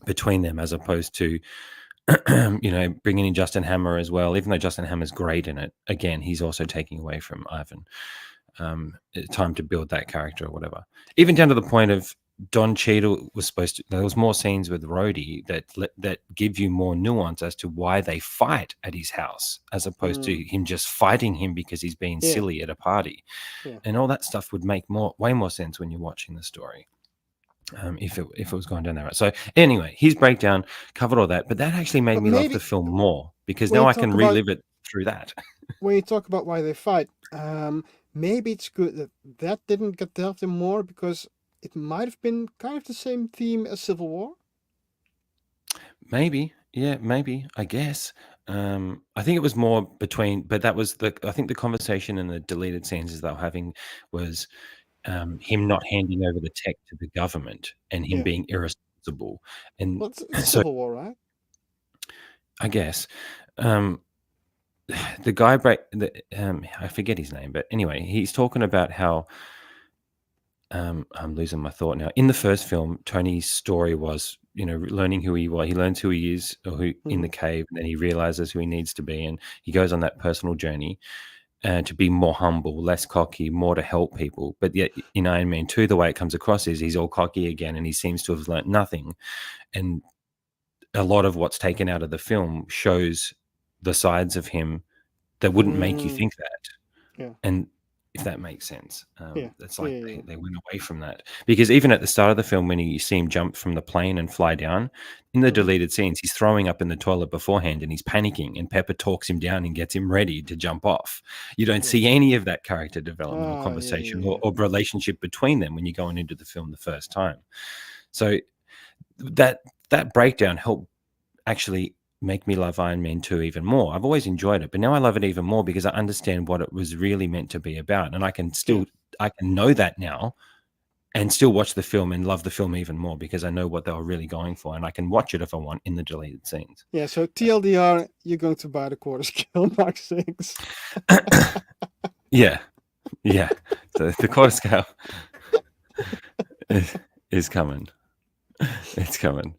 between them, as opposed to bringing in Justin Hammer as well. Even though Justin Hammer's great in it, again, he's also taking away from Ivan time to build that character or whatever. Even down to the point of Don Cheadle was supposed to. There was more scenes with Rhodey that give you more nuance as to why they fight at his house, as opposed to him just fighting him because he's being Yeah. silly at a party, Yeah. and all that stuff would make way more sense when you're watching the story. If it was going down that route. So anyway, his breakdown covered all that, but that actually made But me love the maybe film more because when now you I can talk about relive it through that. why they fight, maybe it's good that that didn't get delved in more, because it might have been kind of the same theme as Civil War. Maybe, yeah, maybe. I guess. I think it was more between, but that was I think the conversation in the deleted scenes they were having was him not handing over the tech to the government and him Yeah. being irresponsible, and Well, it's so Civil War, right? I guess um, the guy I forget his name, but anyway, he's talking about how I'm losing my thought now. In the first film, Tony's story was, learning who he was. He learns who he is, or who in the cave, and then he realizes who he needs to be, and he goes on that personal journey to be more humble, less cocky, more to help people. But yet, in Iron Man 2, the way it comes across is he's all cocky again, and he seems to have learnt nothing. And a lot of what's taken out of the film shows the sides of him that wouldn't make you think that. Yeah. And if that makes sense, Yeah. it's Yeah. like Yeah. they went away from that, because even at the start of the film, when you see him jump from the plane and fly down in the deleted scenes, he's throwing up in the toilet beforehand and he's panicking, and Pepper talks him down and gets him ready to jump off. You don't Yeah. see any of that character development or Ah, yeah, conversation yeah, or relationship between them when you're going into the film the first time. So that breakdown helped actually make me love Iron Man 2 even more. I've always enjoyed it, but now I love it even more because I understand what it was really meant to be about. And I can know that now and still watch the film and love the film even more because I know what they were really going for, and I can watch it if I want in the deleted scenes. Yeah. So TLDR, you're going to buy the quarter scale Mark 6. Yeah. So the quarter scale is coming. It's coming.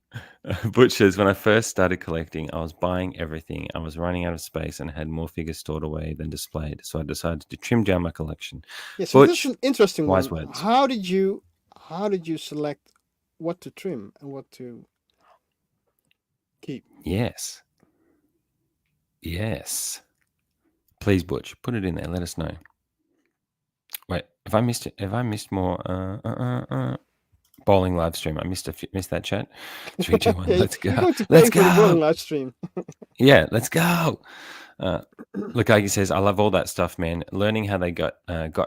Butch says, when I first started collecting, I was buying everything. I was running out of space and had more figures stored away than displayed. So I decided to trim down my collection. Yeah. So this is Butch, an interesting wise one. words. How did you select what to trim and what to keep? Yes. Please, Butch, put it in there. Let us know. Wait, if I missed more, bowling live stream. I missed that chat. 3, 2, 1, let's go. You're going to pay Let's for the bowling go. live stream. Yeah, let's go. Look, Agi says, I love all that stuff, man. Learning how they got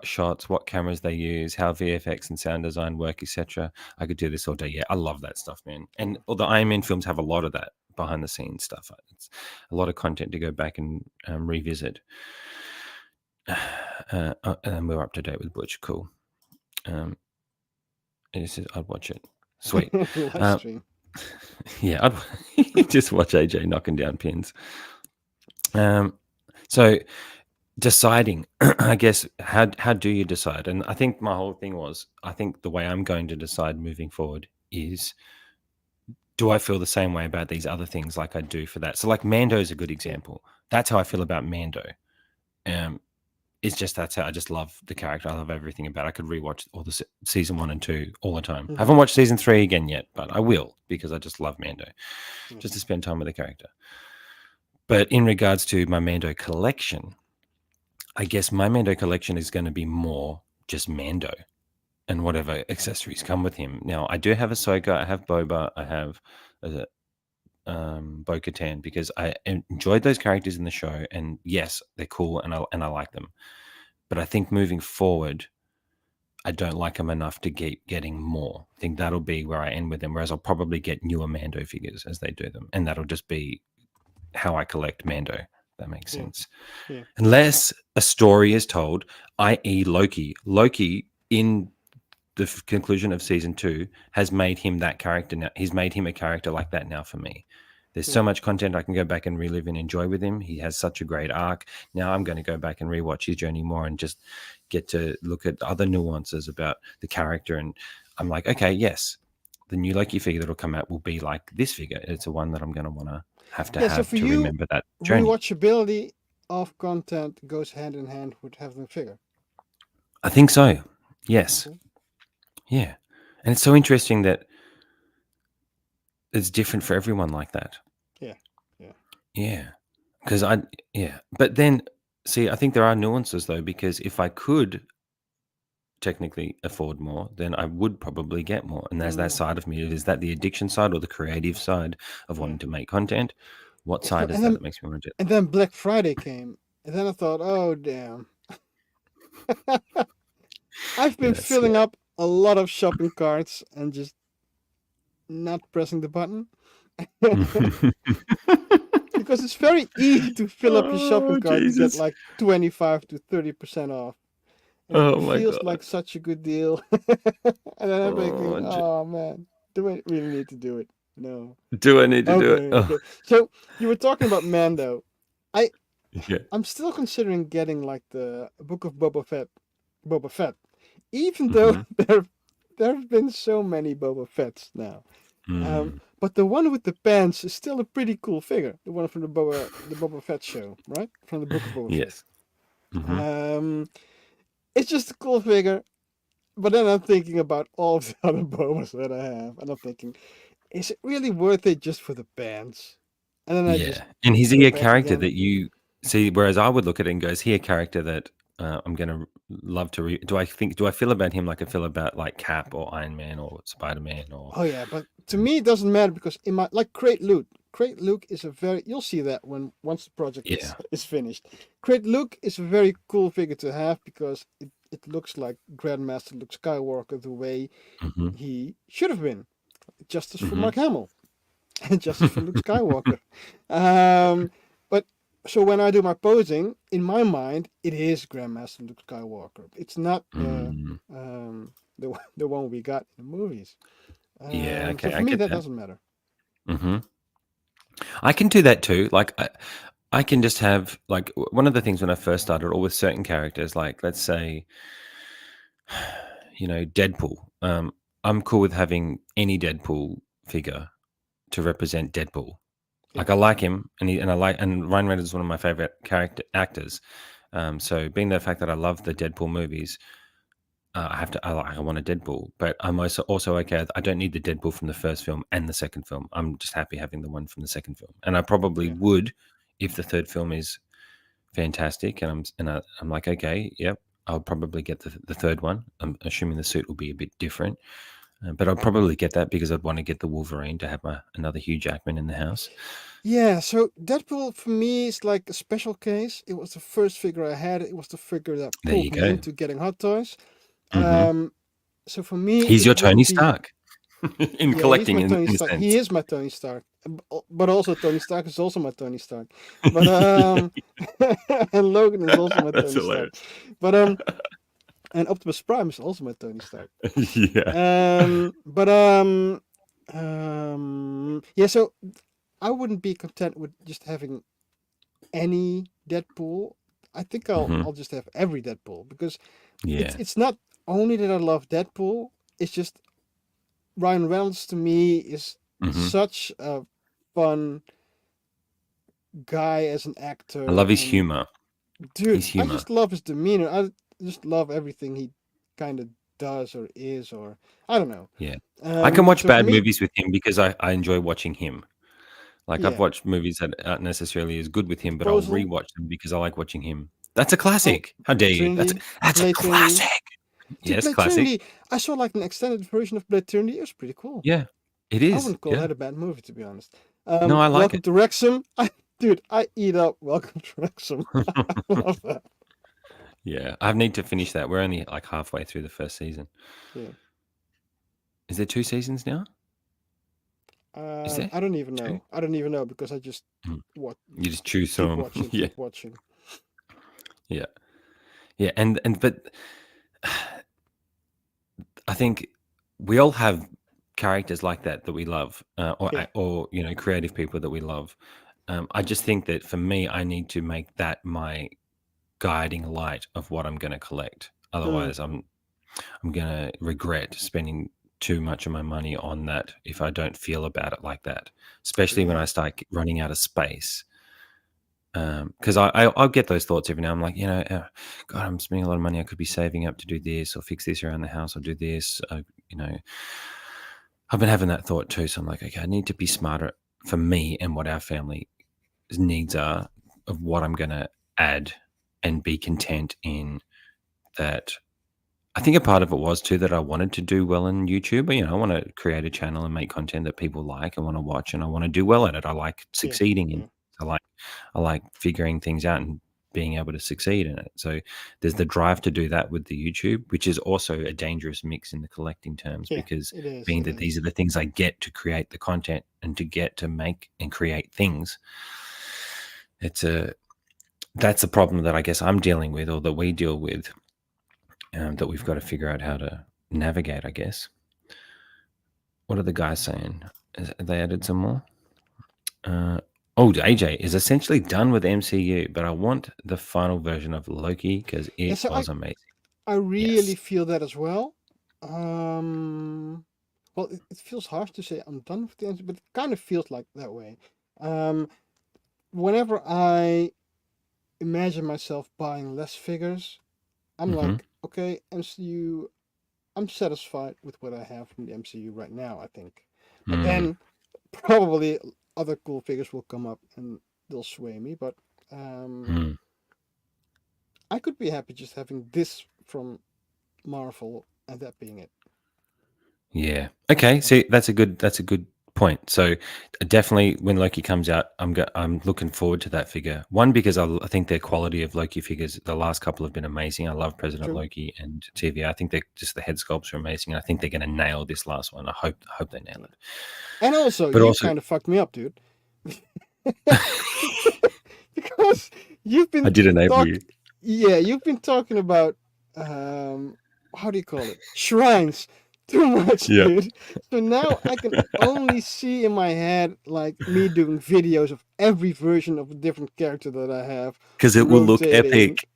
shots, what cameras they use, how VFX and sound design work, etc. I could do this all day. Yeah, I love that stuff, man. And all the Iron Man films have a lot of that behind the scenes stuff. It's a lot of content to go back and revisit. And we're up to date with Butch. Cool. It says I'd watch it. Sweet. Live stream. Yeah, I'd just watch AJ knocking down pins. So deciding, I guess, how do you decide? And I think my whole thing was, I think the way I'm going to decide moving forward is, do I feel the same way about these other things like I do for that? So like Mando is a good example. That's how I feel about Mando. It's just that's how I just love the character. I love everything about it. I could rewatch all the season 1 and 2 all the time. I haven't watched season 3 again yet, but I will because I just love Mando, just to spend time with the character. But in regards to my Mando collection, I guess my Mando collection is going to be more just Mando and whatever accessories come with him. Now, I do have Ahsoka, I have Boba, I have Bo-Katan, because I enjoyed those characters in the show, and yes, they're cool and I like them. But I think moving forward, I don't like them enough to keep getting more. I think that'll be where I end with them, whereas I'll probably get newer Mando figures as they do them, and that'll just be how I collect Mando. That makes sense. Yeah. Unless a story is told, i.e. Loki. Loki, in the conclusion of season 2, has made him that character now. He's made him a character like that now for me. There's so much content I can go back and relive and enjoy with him. He has such a great arc. Now I'm going to go back and rewatch his journey more and just get to look at other nuances about the character. And I'm like, okay, yes, the new Loki figure that'll come out will be like this figure. It's a one that I'm going to want to Yeah, so have for to you, remember that journey. rewatchability of content goes hand in hand with having the figure. I think so. Yes. Cool. Yeah. And it's so interesting that it's different for everyone like that. Yeah, yeah. Yeah. Because yeah. But then, see, I think there are nuances though, because if I could technically afford more, then I would probably get more. And there's that Mm, side of me. Is that the addiction side or the creative side of yeah. wanting to make content? What So, side is that that makes me want to do and then Black Friday came, and then I thought, oh damn, I've it? been Yes. filling up a lot of shopping carts and just not pressing the button. Yeah. Because it's very easy to fill up your shopping Oh, cart to get Jesus. like 25 to 30% off. And it Oh, my feels like God. such a good deal. And then I'm thinking, Oh, oh man, do I really need to do it? No. do I need to do it? Okay, Oh, okay. So you were talking about Mando. I yeah. I'm still considering getting like the Book of Boba Fett, even though Hmm. there have been so many Boba Fetts now. Mm. But the one with the pants is still a pretty cool figure. The one from the Boba Fett show, right? From the Book of Boba Fett. Yes. Hmm. Um, it's just a cool figure. But then I'm thinking about all of the other Bobas that I have, and I'm thinking, is it really worth it just for the pants? And then I just Yeah. And is he go a back character again. that you see? Whereas I would look at it and go, is he a character that I'm going to love to do I feel about him like I feel about like Cap or Iron Man or Spider Man or, Oh yeah, but to me it doesn't matter because in my like Crate Luke is a very you'll see that when once the project yeah. is finished. Crate Luke is a very cool figure to have because it looks like Grandmaster Luke Skywalker the way Hmm. he should have been. Justice for Hmm. Mark Hamill and justice for Luke Skywalker. Um, but so when I do my posing, in my mind, it is Grandmaster Luke Skywalker. It's not Mm. the one we got in the movies. Yeah. So Okay. for I me, get that that. doesn't matter. Hmm. I can do that too. Like I can just have like one of the things when I first started, or with certain characters, like let's say, Deadpool. I'm cool with having any Deadpool figure to represent Deadpool. Yeah, Like I like him, and Ryan Reynolds is one of my favorite character actors. So being the fact that I love the Deadpool movies, I want a Deadpool, but I'm also okay. I don't need the Deadpool from the first film and the second film. I'm just happy having the one from the second film, and I probably yeah, would if the third film is fantastic. I'm like, okay, yep, I'll probably get the third one. I'm assuming the suit will be a bit different, but I'll probably get that because I'd want to get the Wolverine to have another Hugh Jackman in the house. yeah. So Deadpool for me is like a special case. It was the first figure I had. It was the figure that There you pulled me go. into getting Hot Toys. Hmm. Um, so for me, He's it your Tony wouldn't be. Stark in Yeah, he's collecting, my in Tony a Stark. He sense. is my Tony Stark. But also Tony Stark is also my Tony Stark. But and Logan is also my That's Tony Stark. hilarious. But and Optimus Prime is also my Tony Stark. Yeah. But yeah. So I wouldn't be content with just having any Deadpool. I think Hmm. I'll just have every Deadpool because Yeah. it's not only that I love Deadpool. It's just Ryan Reynolds to me is Hmm. such a fun guy as an I actor, love his and humor. dude, His I humor. just love his demeanor. I just love everything he kind of does or is, or I don't know. Yeah. I can watch So for bad me, movies with him because I enjoy watching him. Like I've yeah, watched movies that aren't necessarily as good with The him, but I'll Proposal. rewatch them because I like watching him. That's a Oh, classic. How dare you? That's Trinity, that's a Blade Trinity. classic. Dude, Yes, Blade classic. Trinity. I saw like an extended version of Blade Trinity. It was pretty cool. Yeah, it I is. wouldn't call Yeah. that a bad movie, to be honest. No, I like Welcome it. to Wrexham. Dude, I eat up Welcome to Wrexham. I love that. Yeah, I need to finish that. We're only like halfway through the first season. Yeah. Is there 2 seasons now? Is there I don't even 2? know. I don't even know because I just Mm. what You just choose some. Yeah, keep watching. yeah, yeah. But I think we all have characters like that we love, Yeah. or creative people that we love. I just think that for me, I need to make that my guiding light of what I'm going to collect. Mm, Otherwise, I'm going to regret spending too much of my money on that if I don't feel about it like that, especially when I Yeah. start running out of space. Because I'll get those thoughts every now. I'm like, God, I'm spending a lot of money. I could be saving up to do this or fix this around the house or do this. You know, I've been having that thought too. So I'm like, okay, I need to be smarter for me and what our family needs are of what I'm going to add and be content in that. I think a part of it was too that I wanted to do well in YouTube. I want to create a channel and make content that people like and want to watch, and I want to do well at it. I like Yeah. succeeding in. Yeah. I like figuring things out and being able to succeed in it. So there's the drive to do that with the YouTube, which is also a dangerous mix in the collecting terms Yeah. because It is. being It that these is. are the things I get to create the content and to get to make and create things, that's a problem that I guess I'm dealing with or that we deal with, that we've got to figure out how to navigate, I guess. What are the guys saying? Have they added some more? AJ is essentially done with MCU, but I want the final version of Loki because Yeah. it So was amazing. I really Yes. feel that as well. Well, it feels harsh to say I'm done with the answer, but it kind of feels like that way. Um, Whenever I imagine myself buying less figures, I'm Mm-hmm. like, okay, MCU, I'm satisfied with what I have from the MCU right now, I think. But Mm, then probably other cool figures will come up and they'll sway me, but um, mm. I could be happy just having this from Marvel and that being it. Yeah. Okay. See, that's a good point. So definitely, when Loki comes out, I'm looking forward to that figure. One, because I think the quality of Loki figures, the last couple have been amazing. I love President True. Loki and TVA. I think they're just the head sculpts are amazing. I think they're going to nail this last one. I hope they nail Yeah. it. And also, But you also, kind of fucked me up, dude. Because you've I been did enable talk you. yeah, you've been talking about um how do you call it? Shrines too much, Yeah. dude. So now I can only see in my head like me doing videos of every version of a different character that I have Because it will look rotating. epic.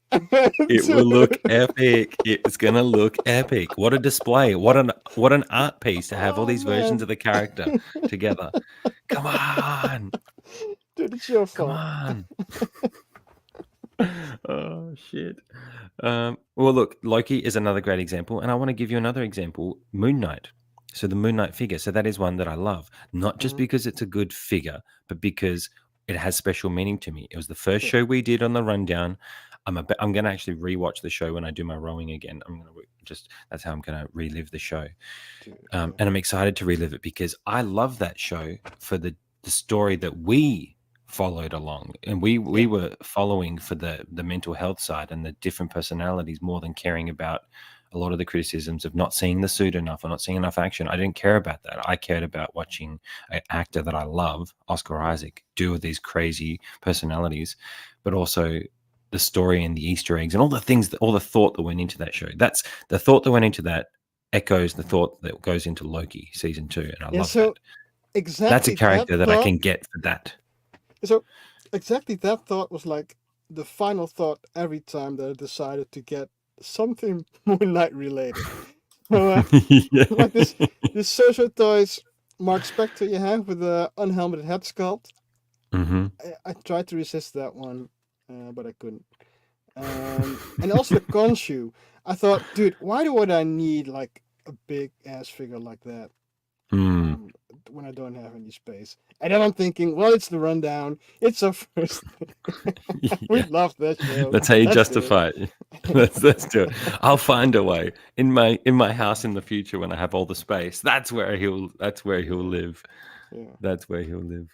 It will look Dude. epic. It's gonna look epic. What a display. What an art piece to have all Oh these versions man. of the character together. Come on. Dude, it's your Come fault. on. Oh shit. Well, look, Loki is another great example, and I want to give you another example. Moon Knight. So the Moon Knight figure. So that is one that I love, not just Mhm. because it's a good figure, but because it has special meaning to me. It was the first Yeah, show we did on the rundown. I'm going to actually rewatch the show when I do my rowing again. I'm going to just that's how I'm going to relive the show, dude. Yeah. and I'm excited to relive it because I love that show for the story that we followed along, and we Yeah. were following for the mental health side and the different personalities more than caring about a lot of the criticisms of not seeing the suit enough or not seeing enough action. I didn't care about that. I cared about watching an actor that I love, Oscar Isaac, do with these crazy personalities, but also the story and the Easter eggs and all the things all the thought that went into that show. That's the thought that went into that echoes the thought that goes into Loki season 2, and I Yeah, love that. so That's a exactly that character that I thought. can get for that. So exactly that thought was like the final thought every time that I decided to get something Moon Knight related. So Yeah. like this Social Toys Mark Spector you have with the unhelmeted head sculpt. Hmm. I tried to resist that one, but I couldn't. And also the Khonshu. I thought, dude, why would I need like a big ass figure like that? Mm. um, when I don't have any space. And then I'm thinking, well, it's the rundown. It's our first. We Yeah. love that show. That's how you Let's do justify it. Let's do it. I'll find a way in my house in the future when I have all the space. That's where he'll Yeah, live. yeah. That's where he'll live.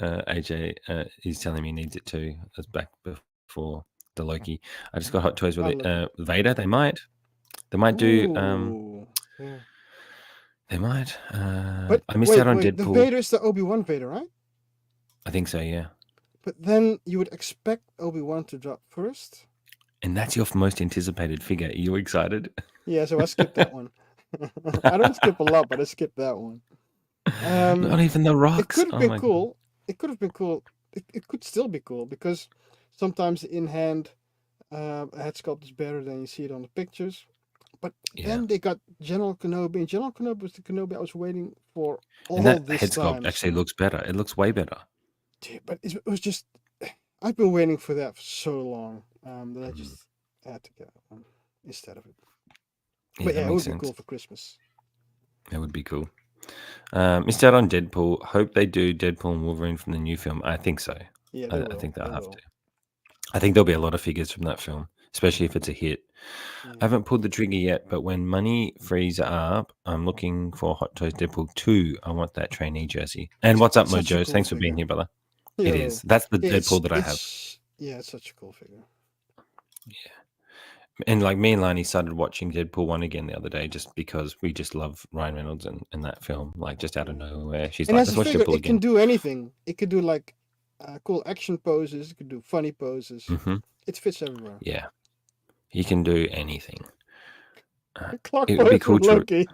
AJ, he's telling me he needs it too. That's back before the Loki. I just got Hot Toys with I it. love it. Vader. They might do. Ooh, yeah. They might. But I missed out wait, on wait. The Deadpool. Vader is the Obi-Wan Vader, right? I think so. Yeah. But then you would expect Obi-Wan to drop first. And that's your most anticipated figure. Are you excited? Yeah, so I skipped that one. I don't skip a lot, but I skipped that one. Not Um, even the it rocks. could have Oh been my god. cool. It could have been cool. It could still be cool because sometimes in hand a head sculpt is better than you see it on the pictures. But Yeah. then they got General Kenobi, and General Kenobi was the Kenobi I was waiting for And all that this head sculpt time. actually So, looks better. It looks way better. but it was just I've been waiting for that for so long that I Mm. just had to get one instead of it. Yeah, But that yeah, it makes would be sense. cool for Christmas. That would be cool. Missed out on Deadpool. Hope they do Deadpool and Wolverine from the new film. I think so. Yeah, they I will. think they'll They have to. will. I think there'll be a lot of figures from that film, especially if it's a hit. I Yeah. haven't pulled the trigger yet, but when money frees up, I'm looking for Hot Toys Deadpool 2. I want that trainee jersey. And what's up, It's such a Mojos? cool Thanks for being figure. here, brother. It is. Yo, That's the yeah, Deadpool that I have. it's such a cool figure. And like me and Lani started watching Deadpool 1 again the other day just because we just love Ryan Reynolds and that film. Like just out of Yeah. nowhere. She's And like, as a let's watch figure, Deadpool it can again. do anything. It could do like cool action poses. It could do funny poses. Hmm. It fits everywhere. Yeah. He can do anything. Clock It would be pose cool with to Loki.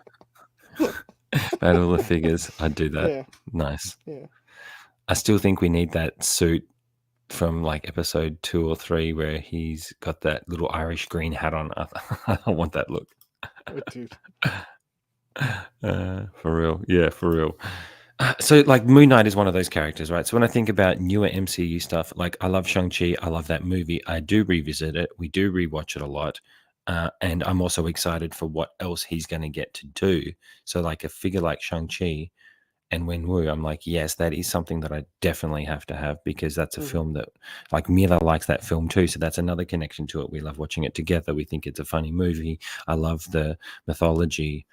battle the figures. I'd do that. Yeah, Nice. yeah. I still think we need that suit from like episode 2 or 3 where he's got that little Irish green hat on. I want that look. Oh, dude. For real. Yeah, for real. So like Moon Knight is one of those characters, right? So when I think about newer MCU stuff, like I love Shang-Chi, I love that movie. I do revisit it. We do rewatch it a lot. And I'm also excited for what else he's going to get to do. So like a figure like Shang-Chi and Wenwu, I'm like, yes, that is something that I definitely have to have because that's a Mm-hmm. film that like Mila likes that film too. So that's another connection to it. We love watching it together. We think it's a funny movie. I love the mythology.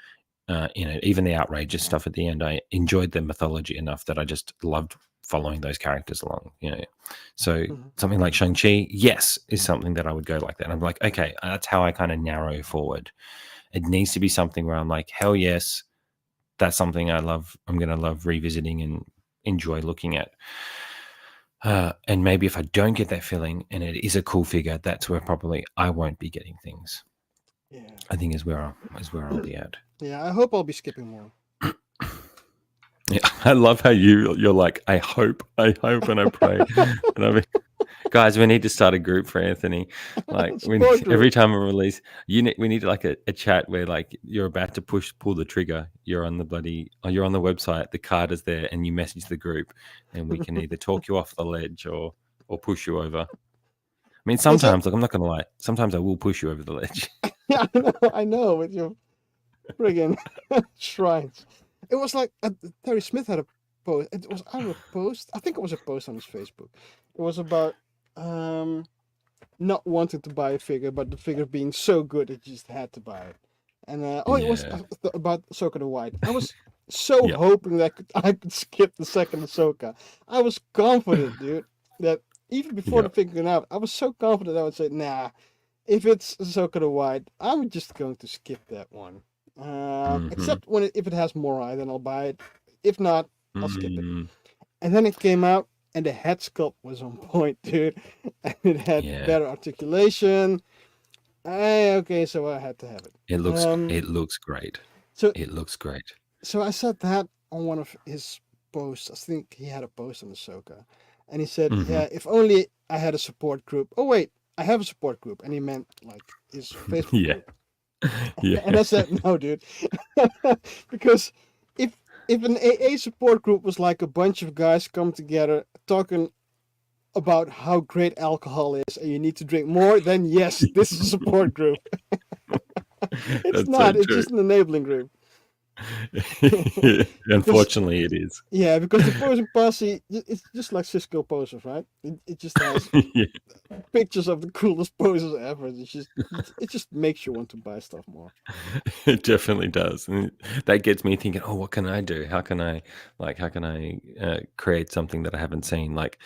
Even the outrageous stuff at the end, I enjoyed the mythology enough that I just loved following those characters along, So Mm-hmm. something like Shang-Chi, yes, is something that I would go like that. And I'm like, okay, that's how I kind of narrow forward. It needs to be something where I'm like, hell yes, that's something I love. I'm going to love revisiting and enjoy looking at. And maybe if I don't get that feeling and it is a cool figure, that's where probably I won't be getting things. Yeah. I think is where I'll be at. Yeah, I hope I'll be skipping more. Yeah, I love how you're like, I hope and I pray. And I mean, guys, we need to start a group for Anthony. Like every time we release, we need like a chat where like you're about to pull the trigger. You're on the website, the card is there, and you message the group, and we can either talk you off the ledge or push you over. I mean, sometimes, look, I'm not gonna lie. Sometimes I will push you over the ledge. Yeah, I know, with your friggin' shrines. It was like Terry Smith had a post. It was either a post. I think it was a post on his Facebook. It was about not wanting to buy a figure, but the figure being so good that you just had to buy it. And it was about Ahsoka the White. I was so Yep. hoping that I could skip the second Ahsoka. I was confident, dude, that even before the figure came out, I was so confident I would say, nah, if it's Ahsoka the White, I'm just going to skip that one. Except if it has Morai, then I'll buy it. If not, I'll skip it. And then it came out, and the head sculpt was on point, dude. And it had better articulation. Okay, so I had to have it. It looks great. So it looks great. So I said that on one of his posts. I think he had a post on Ahsoka, and he said, "Yeah, if only I had a support group." Oh wait, I have a support group, and he meant like his Facebook group. Yeah. And I said, "No, dude," because if an AA support group was like a bunch of guys come together talking about how great alcohol is and you need to drink more, then yes, this is a support group. It's not. It's just an enabling group. Unfortunately, it is. Yeah, because the posing posse, it's just like Cisco poses, right? It just has pictures of the coolest poses ever. It just makes you want to buy stuff more. It definitely does, and that gets me thinking. Oh, what can I do? How can I create something that I haven't seen? Like,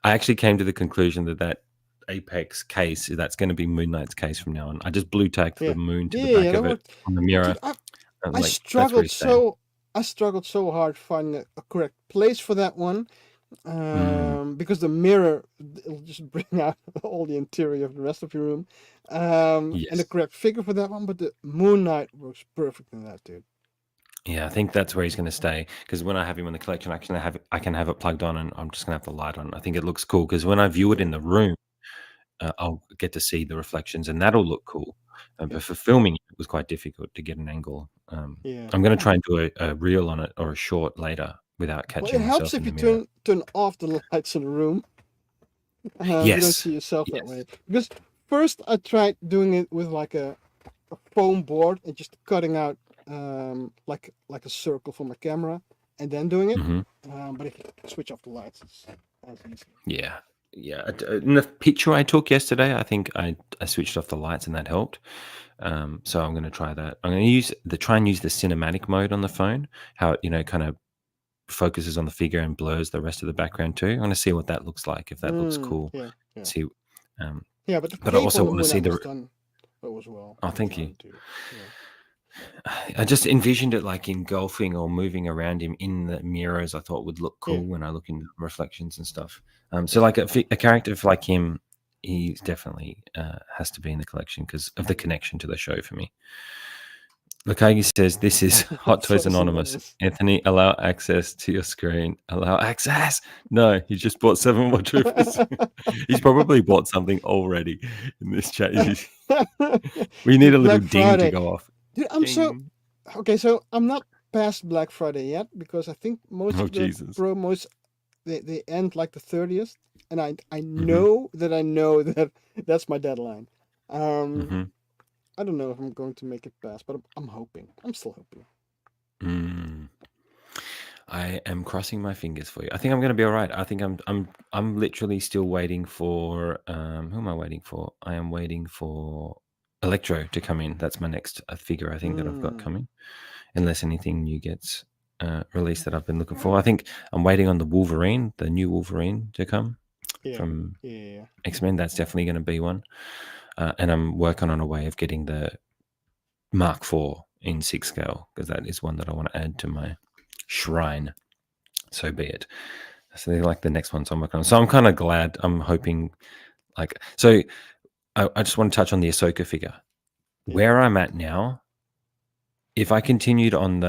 I actually came to the conclusion that Apex case that's going to be Moon Knight's case from now on. I just blue tacked the moon to the back of it on the mirror. Dude, I struggled so hard finding a correct place for that one, because the mirror will just bring out all the interior of the rest of your room, and the correct figure for that one. But the Moon Knight works perfect in that, dude. Yeah, I think that's where he's going to stay because when I have him in the collection, I can have it plugged on, and I'm just going to have the light on. I think it looks cool because when I view it in the room, I'll get to see the reflections, and that'll look cool. yeah, but for filming, it was quite difficult to get an angle. yeah. I'm going to try and do a reel on it or a short later without Well, it catching helps myself in if the you mirror. turn off the lights in the room. You don't Yes, see yourself that yes. way. Because first I tried doing it with like a foam board and just cutting out like a circle for my camera and then doing it. Hmm. But if you switch off the lights, it's as easy. Yeah, yeah. In the picture I took yesterday, I think I switched off the lights and that helped. So I'm going to try that. I'm going to try and use the cinematic mode on the phone. How it kind of focuses on the figure and blurs the rest of the background too. I want to see what that looks like. If that looks cool, Yeah, yeah, see. Um, yeah. But the but I cape also on the want to moon see that was the. done. That was well Oh, thank you. done too. Yeah, I just envisioned it like engulfing or moving around him in the mirrors. I thought would look yeah, cool when I look in reflections and stuff. yeah. So like a character like him, he definitely has to be in the collection because of the connection to the show for me. Lakagi says, "This is Hot Toys Anonymous. Anthony, allow access to your screen. Allow access. No, he just bought 7 more troopers. He's probably bought something already in this chat. We need It's a little Black ding to Friday. go off. Dude, Ding. okay. So I'm not past Black Friday yet because I think most Oh, of the Jesus. promos they end like the 30th, and I Mm-hmm. know that that's my deadline. Mm-hmm. I don't know if I'm going to make it past, but I'm hoping. I'm still hoping. Mm. I am crossing my fingers for you. I think I'm going to be all right. I think I'm literally still waiting for who am I waiting for? I am waiting for Electro to come in. That's my next figure I think that I've got coming. Unless anything new gets released that I've been looking for. I think I'm waiting on the Wolverine, the new Wolverine to come Yeah, from yeah. X-Men. That's definitely going to be one. And I'm working on a way of getting the Mark IV in 6 scale because that is one that I want to add to my shrine. So be it. So they're like the next ones I'm working on. So I'm kind of glad. I'm hoping I just want to touch on the Ahsoka figure. Yeah. Where I'm at now, if I continued on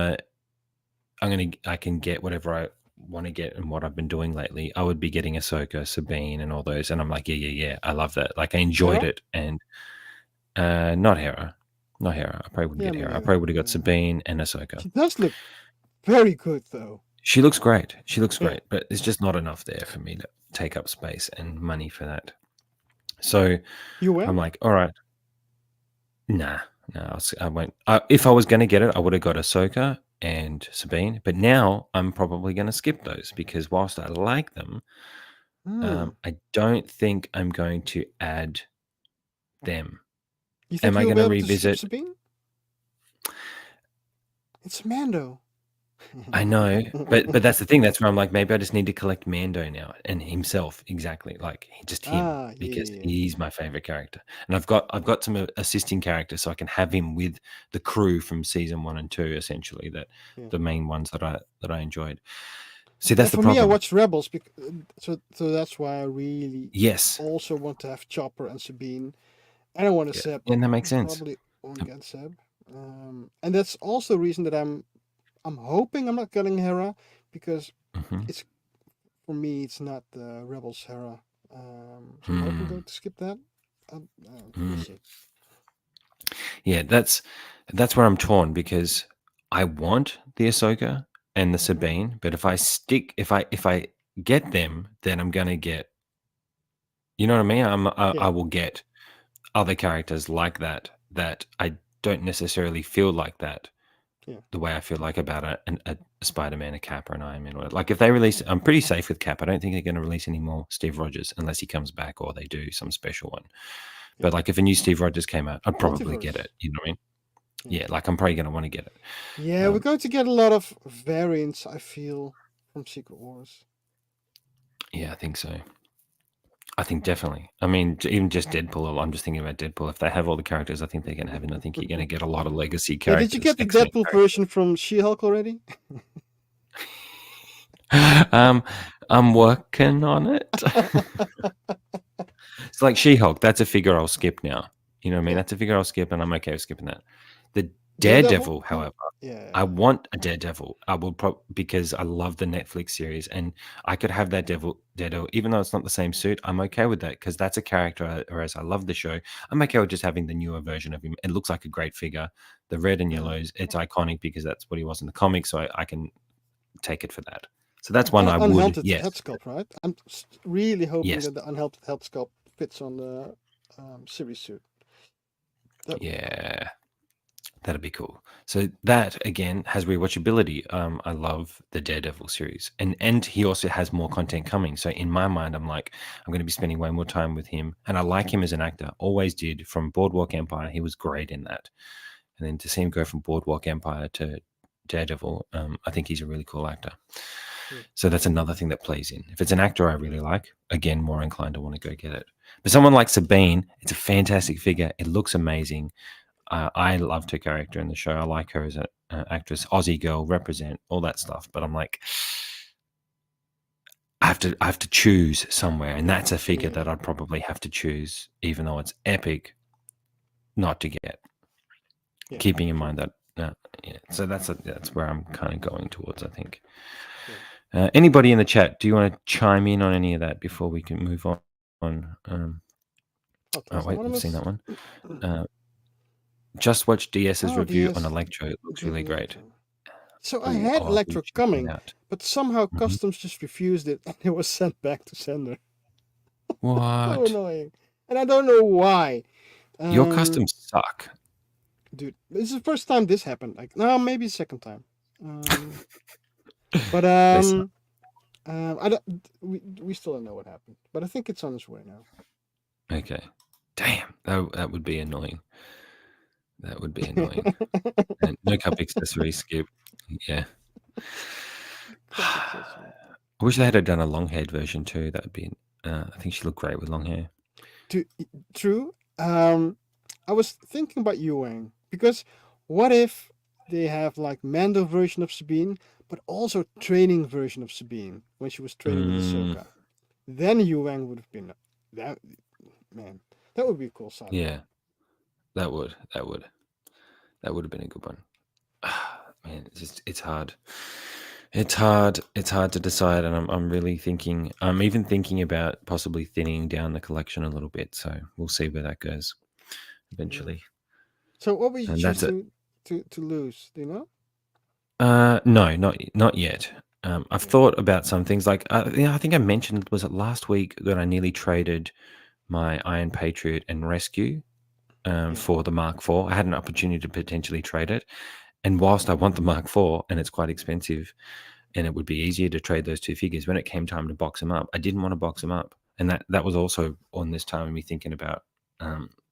I can get whatever I want to get and what I've been doing lately, I would be getting Ahsoka, Sabine, and all those. And I'm like, yeah. I love that. Like I enjoyed Hera? it. And not Hera. Not Hera. I probably wouldn't Yeah, get me Hera. I neither. probably would have got Yeah. Sabine and Ahsoka. She does look very good though. She looks great. Yeah. But there's just not enough there for me to take up space and money for that. So You went? I'm like, all right, nah, no, I won't. If I was going to get it, I would have got Ahsoka and Sabine. But now I'm probably going to skip those because whilst I like them, I don't think I'm going to add them. You think Am I you'll going be to able to skip revisit? Sabine? It's Mando. I know, but that's the thing. That's where I'm like, maybe I just need to collect Mando now and himself exactly, like just him, because yeah. he's my favorite character, and I've got some assisting characters, so I can have him with the crew from season 1 and 2, essentially the main ones that I enjoyed. See, that's the for problem. me, I watched Rebels, so that's why I really also want to have Chopper and Sabine. I don't want to Seb. And that makes sense. Probably won't get Seb, and that's also the reason that I'm hoping I'm not getting Hera because it's for me it's not the Rebels Hera. So I'm hoping going to skip that. We'll see. Yeah, that's where I'm torn because I want the Ahsoka and the Sabine, but if I get them, then I'm gonna get, you know what I mean? I will get other characters like that I don't necessarily feel like that. Yeah. The way I feel like about a Spider-Man, a Cap, or an Iron Man. Like if they release, I'm pretty safe with Cap. I don't think they're going to release any more Steve Rogers unless he comes back or they do some special one. Yeah. But like if a new Steve Rogers came out, I'd probably get it. You know what I mean? Yeah, like I'm probably going to want to get it. Yeah, we're going to get a lot of variants, I feel, from Secret Wars. Yeah, I think so. I think definitely. I mean, even just Deadpool. I'm just thinking about Deadpool. If they have all the characters, I think they're going to have, and I think you're going to get a lot of legacy characters. Did you get the Deadpool version from She-Hulk already? I'm working on it. It's like She-Hulk. That's a figure I'll skip now. You know what I mean? That's a figure I'll skip, and I'm okay with skipping that. Daredevil. Daredevil, however, I Yeah. want a Daredevil. I will because I love the Netflix series, and I could have that Daredevil, even though it's not the same suit. I'm okay with that because that's a character. Whereas I love the show, I'm okay with just having the newer version of him. It looks like a great figure. The red and Yeah. yellows, it's iconic because that's what he was in the comics. So I can take it for that. So that's one And an I would. unhelted Yes, head sculpt, right? I'm really hoping yes, that the unhelted head sculpt fits on the series suit. That would be cool. yeah. That'd be cool. So that again has rewatchability. I love the Daredevil series, and he also has more content coming. So in my mind, I'm like, I'm going to be spending way more time with him, and I like him as an actor. Always did. From Boardwalk Empire, he was great in that, and then to see him go from Boardwalk Empire to Daredevil, I think he's a really cool actor. Yeah. So that's another thing that plays in. If it's an actor I really like, again, more inclined to want to go get it. But someone like Sabine, it's a fantastic figure. It looks amazing. I loved her character in the show. I like her as an actress, Aussie girl, represent all that stuff. But I'm like, I have to choose somewhere, and that's a figure Yeah. that I'd probably have to choose, even though it's epic, not to get. Yeah. Keeping in True. mind that, yeah. So that's where I'm kind of going towards. I think. Yeah. Anybody in the chat, do you want to chime in on any of that before we can move on? Oh wait, Podcast I've seen that Anonymous. one. Just watch DS's Oh, review on DS Electro. It looks really doing great. Electro. So I Oh, had I'll be Electro checking it coming, out. but somehow Mhm. customs just refused it, and it was sent back to sender. So What? annoying, and I don't know why. Your Um, customs suck. dude, this is the first time this happened. Like, no, maybe the second time. But They suck. I don't. We still don't know what happened, but I think it's on its way now. Okay. Damn, that would be annoying. That would be annoying. And no cup accessory skip. Yeah. Cup accessory. I wish they had done a long haired version too. That would be. I think she looked great with long hair. True. I was thinking about Yuang because what if they have like Mando version of Sabine, but also training version of Sabine when she was training with Mm, Ahsoka? Then Yuang would have been that man. That would be a cool sci-fi. yeah, that would. That would have been a good one. Man, it's hard. It's hard. It's hard to decide, and I'm really thinking. I'm even thinking about possibly thinning down the collection a little bit. So we'll see where that goes Yeah. eventually. So what would you And choose that's it. to lose? Do you know? No, not yet. I've Yeah. thought about some things like I think I mentioned was it last week that I nearly traded my Iron Patriot and Rescue Yeah. for the Mark IV. I had an opportunity to potentially trade it, and whilst I want the Mark IV and it's quite expensive, and it would be easier to trade those two figures, when it came time to box them up, I didn't want to box them up, and that was also on this time of me thinking about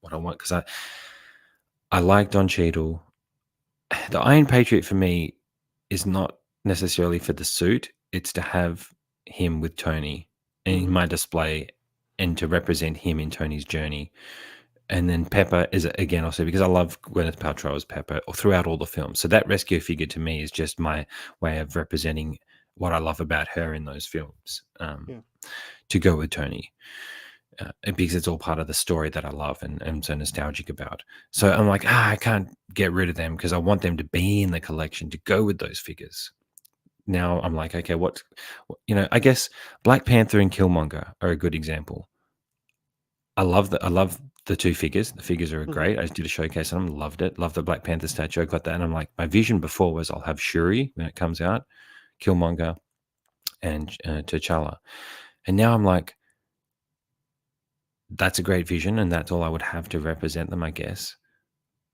what I want because I like Don Cheadle. The Iron Patriot for me is not necessarily for the suit. It's to have him with Tony in Mm-hmm. my display and to represent him in Tony's journey. And then Pepper is again also because I love Gwyneth Paltrow as Pepper throughout all the films. So that rescue figure to me is just my way of representing what I love about her in those films Yeah. to go with Tony. Because it's all part of the story that I love and am so nostalgic about. So I'm like, I can't get rid of them because I want them to be in the collection to go with those figures. Now I'm like, okay, I guess Black Panther and Killmonger are a good example. I love the two figures. The figures are Mm-hmm. great. I did a showcase on them, loved it. Loved the Black Panther statue. I got that, and I'm like, my vision before was I'll have Shuri when it comes out, Killmonger, and T'Challa, and now I'm like, that's a great vision, and that's all I would have to represent them, I guess.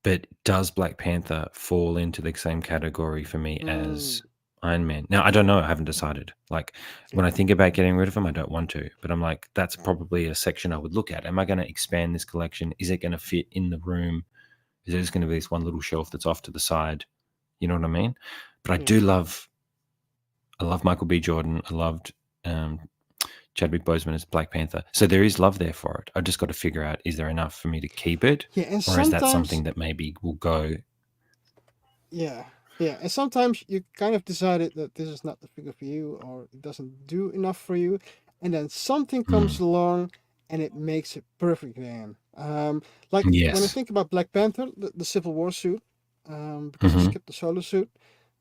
But does Black Panther fall into the same category for me as Mm. Iron Man? Now, I don't know. I haven't decided. Like, when Yeah. I think about getting rid of them, I don't want to. But I'm like, that's probably a section I would look at. Am I going to expand this collection? Is it going to fit in the room? Is there just going to be this one little shelf that's off to the side? You know what I mean? But Yeah. I love Michael B. Jordan. I loved um, Chadwick Boseman as Black Panther. So there is love there for it. I just got to figure out, is there enough for me to keep it? Yeah. And Or is that sometimes something that maybe will go? yeah, yeah, and sometimes you kind of decided that this is not the figure for you, or it doesn't do enough for you, and then something comes Mm, along and it makes it perfect again. Like when I yes. think about Black Panther, the Civil War suit, because I Mm-hmm. skipped the solo suit.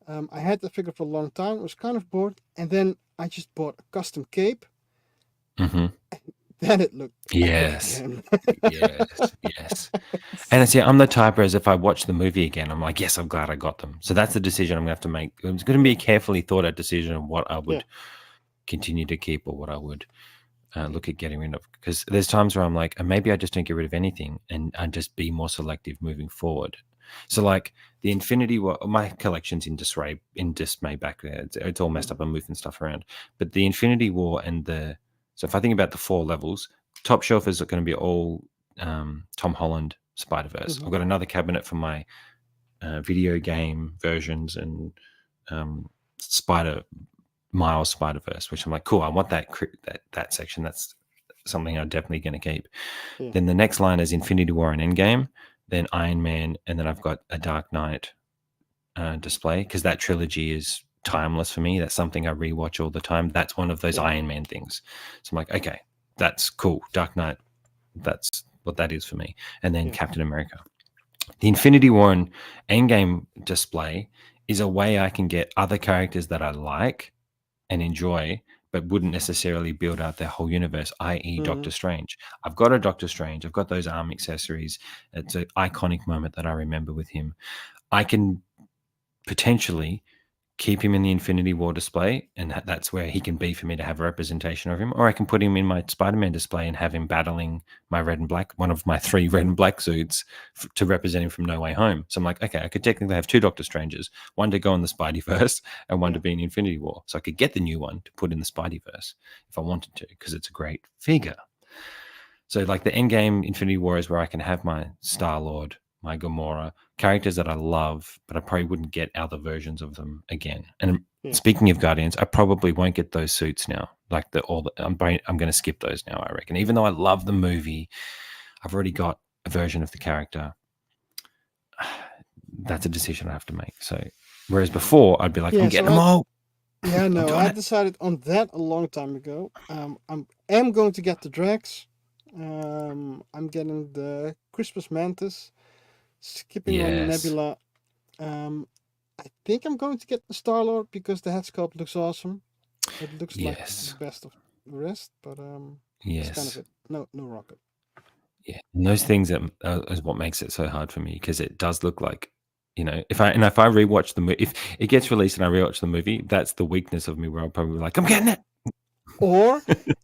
I had the figure for a long time. I was kind of bored, and then I just bought a custom cape. Mm-hmm. Then it looked epic Yes. again. Yes. Yes. And it's, yeah, I'm the type where as if I watch the movie again, I'm like, yes, I'm glad I got them. So that's the decision I'm going to have to make. It's going to be a carefully thought out decision of what I Yeah, would continue to keep or what I would look at getting rid of. Because there's times where I'm like, maybe I just don't get rid of anything and I just be more selective moving forward. So like the Infinity War, my collection's in dismay back there. It's all messed mhm, up. I'm moving stuff around. But the Infinity War so if I think about the 4 levels, top shelf is going to be all Tom Holland Spider Verse. mhm, I've got another cabinet for my video game versions and Spider Miles Spider Verse, which I'm like, cool. I want that section. That's something I'm definitely going to keep. yeah, Then the next line is Infinity War and Endgame, then Iron Man, and then I've got a Dark Knight display because that trilogy is timeless for me. That's something I rewatch all the time. That's one of those yeah, Iron Man things. So I'm like, okay, that's cool. Dark Knight, that's what that is for me. And then yeah, Captain America. The Infinity War and Endgame display is a way I can get other characters that I like and enjoy, but wouldn't necessarily build out their whole universe, i.e., mhm, Doctor Strange. I've got a Doctor Strange. I've got those arm accessories. It's an iconic moment that I remember with him. I can potentially keep him in the Infinity War display, and that's where he can be for me to have a representation of him. Or I can put him in my Spider-Man display and have him battling my red and black, one of my 3 red and black suits to represent him from No Way Home. So I'm like, okay, I could technically have 2 Doctor Strangers, one to go in the Spideyverse and one yeah, to be in Infinity War. So I could get the new one to put in the Spideyverse if I wanted to, because it's a great figure. So like the Endgame Infinity War is where I can have my Star-Lord, my Gamora, characters that I love, but I probably wouldn't get other versions of them again. And yeah. speaking of Guardians, I probably won't get those suits now. Like I'm going to skip those now, I reckon. Even though I love the movie, I've already got a version of the character. That's a decision I have to make. So whereas before I'd be like, I'm Yeah, getting so them all. yeah, I'm no, doing I it. decided on that a long time ago. I'm going to get the Drax. I'm getting the Christmas Mantis, skipping on the Yes. Nebula. I think I'm going to get the Star Lord because the head sculpt looks awesome. It looks like the Yes. best of the rest, but that's kind of Yes. it. No, no rocket. Yeah, and those things that is what makes it so hard for me because it does look like, if I rewatch the movie, if it gets released and I rewatch the movie, that's the weakness of me where I'll probably be like, I'm getting it. Or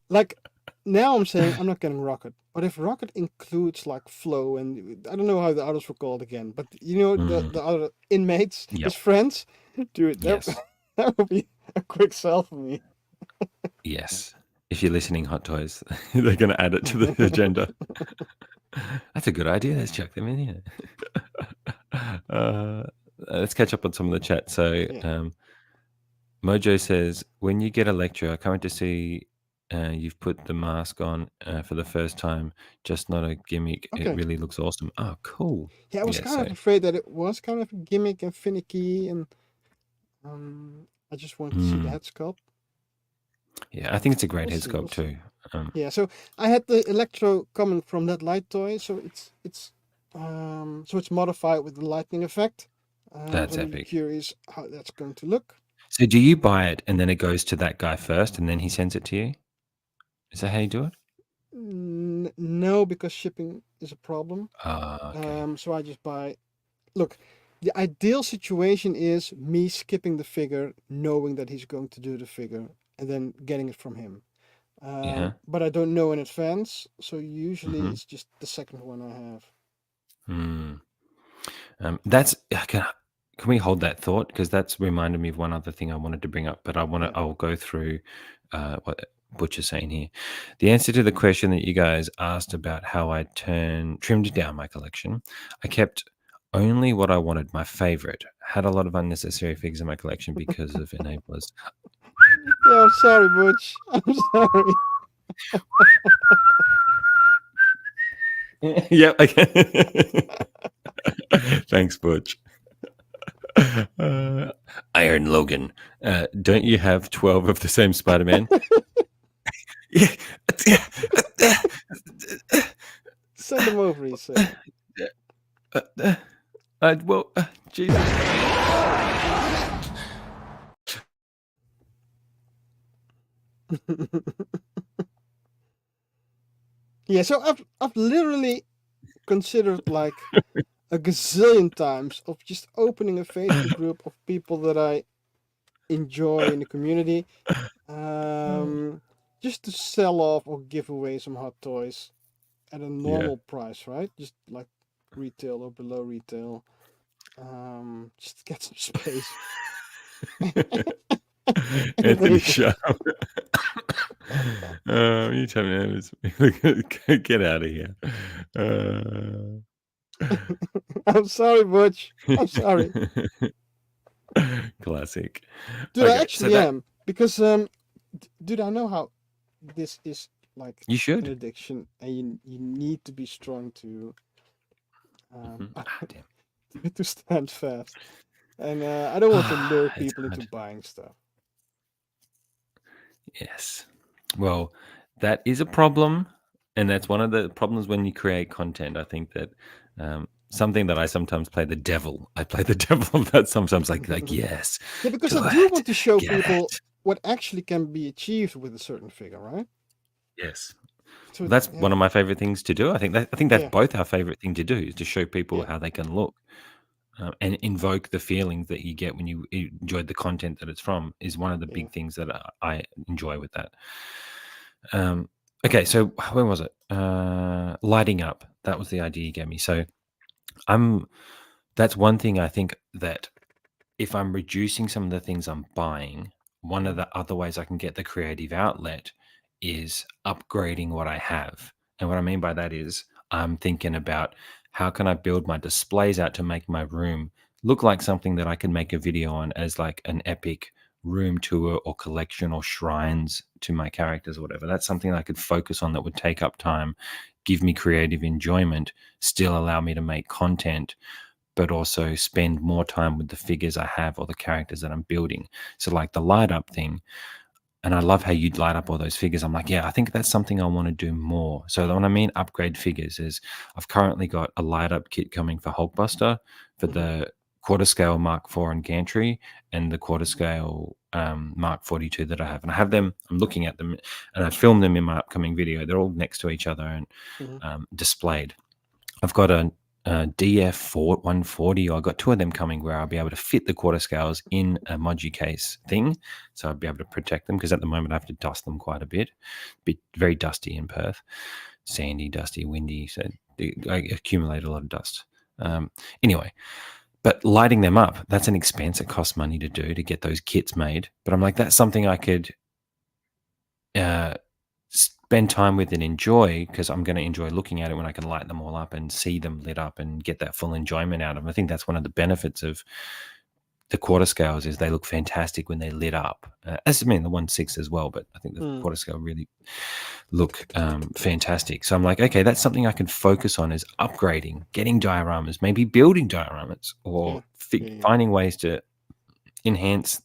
like now I'm saying I'm not getting rocket, but if rocket includes like Flo and I don't know how the others were called again, but you know Mm, the other inmates, his yep. friends, dude, that Yes. that would be a quick sell for me. Yes. If you're listening, Hot Toys, they're going to add it to the agenda. That's a good idea. Let's chuck them in here. uh, let's catch up on some of the chat. So, Yeah. Mojo says, when you get a lecture, I can't wait to see you've put the mask on for the first time. Just not a gimmick. It Okay. really looks awesome. Oh, cool. Yeah, I was Yeah. kind So, of afraid that it was kind of a gimmick and finicky, and I just wanted to see the mm, head sculpt. yeah, I think it's a great We'll head see. We'll sculpt see. too. Um, Yeah. So I had the Electro coming from that light toy, so it's modified with the lightning effect. So that's I'm really epic. curious how that's going to look. So, do you buy it and then it goes to that guy first and then he sends it to you? Is that how you do it? No, because shipping is a problem. Okay. So I just buy. Look, the ideal situation is me skipping the figure, knowing that he's going to do the figure, and then getting it from him. Yeah. But I don't know in advance, so usually Mm-hmm. it's just the second one I have. Mm. That's can we hold that thought because that's reminded me of one other thing I wanted to bring up, but Yeah. I'll go through what Butch is saying here. The answer to the question that you guys asked about how I trimmed down my collection, I kept only what I wanted, my favorite. Had a lot of unnecessary figures in my collection because of enablers. Yeah, I'm sorry, Butch. I'm sorry. Yeah. Okay. Thanks, Butch. Uh, Iron Logan. Don't you have 12 of the same Spider Man? Yeah. Send them over, he said. Well, Yeah, so I've literally considered like a gazillion times of just opening a Facebook group of people that I enjoy in the community, um, just to sell off or give away some hot toys at a Yeah. normal price, right? Just like retail or below retail, just to get some space. And Anthony, they go, shut up. You tell me get out of here. I'm sorry, Butch. I'm sorry, Classic. dude. I Okay, so actually that am because dude, I know how this is like you an should. addiction, and you need to be strong to um Damn. to stand fast. And I don't want to lure It's people into hard. buying stuff. Yes. Well, that is a problem, and that's one of the problems when you create content. I think that something that I sometimes play the devil. I play the devil of that sometimes. Like yes, Yeah, because I do do it, want to show get people it. what actually can be achieved with a certain figure, right? Yes. So That's yeah, one of my favorite things to do. I think that's yeah, both our favorite thing to do is to show people yeah, how they can look and invoke the feelings that you get when you enjoy the content that it's from. Is one of the yeah. big things that I enjoy with that. Um, okay, so when was it? Lighting up. That was the idea you gave me. So I'm. That's one thing I think that if I'm reducing some of the things I'm buying, one of Mm, the other ways I can get the creative outlet is upgrading what I have. And what I mean by that is I'm thinking about how can I build my displays out to make my room look like something that I can make a video on as like an epic room tour or collection or shrines to my characters or whatever. That's something I could focus on that would take up time, give me creative enjoyment, still allow me to make content but also spend more time with the figures I have or the characters that I'm building. So, like the light up thing, and I love how you'd light up all those figures. I'm like, yeah, I think that's something I want to do more. So, when I mean upgrade figures, is I've currently got a light up kit coming for Hulkbuster for mm-hmm, the quarter scale Mark IV and Gantry and the quarter scale Mark 42 that I have. And I have them, I'm looking at them and I filmed them in my upcoming video. They're all next to each other and mm-hmm, displayed. I've got a DF 140. I got two of them coming where I'll be able to fit the quarter scales in a Moji case thing, so I'll be able to protect them because at the moment I have to dust them quite a bit very dusty in Perth, sandy, dusty, windy, so I accumulate a lot of dust. Anyway, but lighting them up, that's an expense. It costs money to do to get those kits made. But I'm like, that's something I could uh, spend time with and enjoy because I'm going to enjoy looking at it when I can light them all up and see them lit up and get that full enjoyment out of them. I think that's one of the benefits of the quarter scales is they look fantastic when they lit up. As I mean, the 1/6 as well, but I think the mm, quarter scale really look fantastic. So I'm like, okay, that's something I can focus on is upgrading, getting dioramas, maybe building dioramas, yeah, or yeah, yeah. finding ways to enhance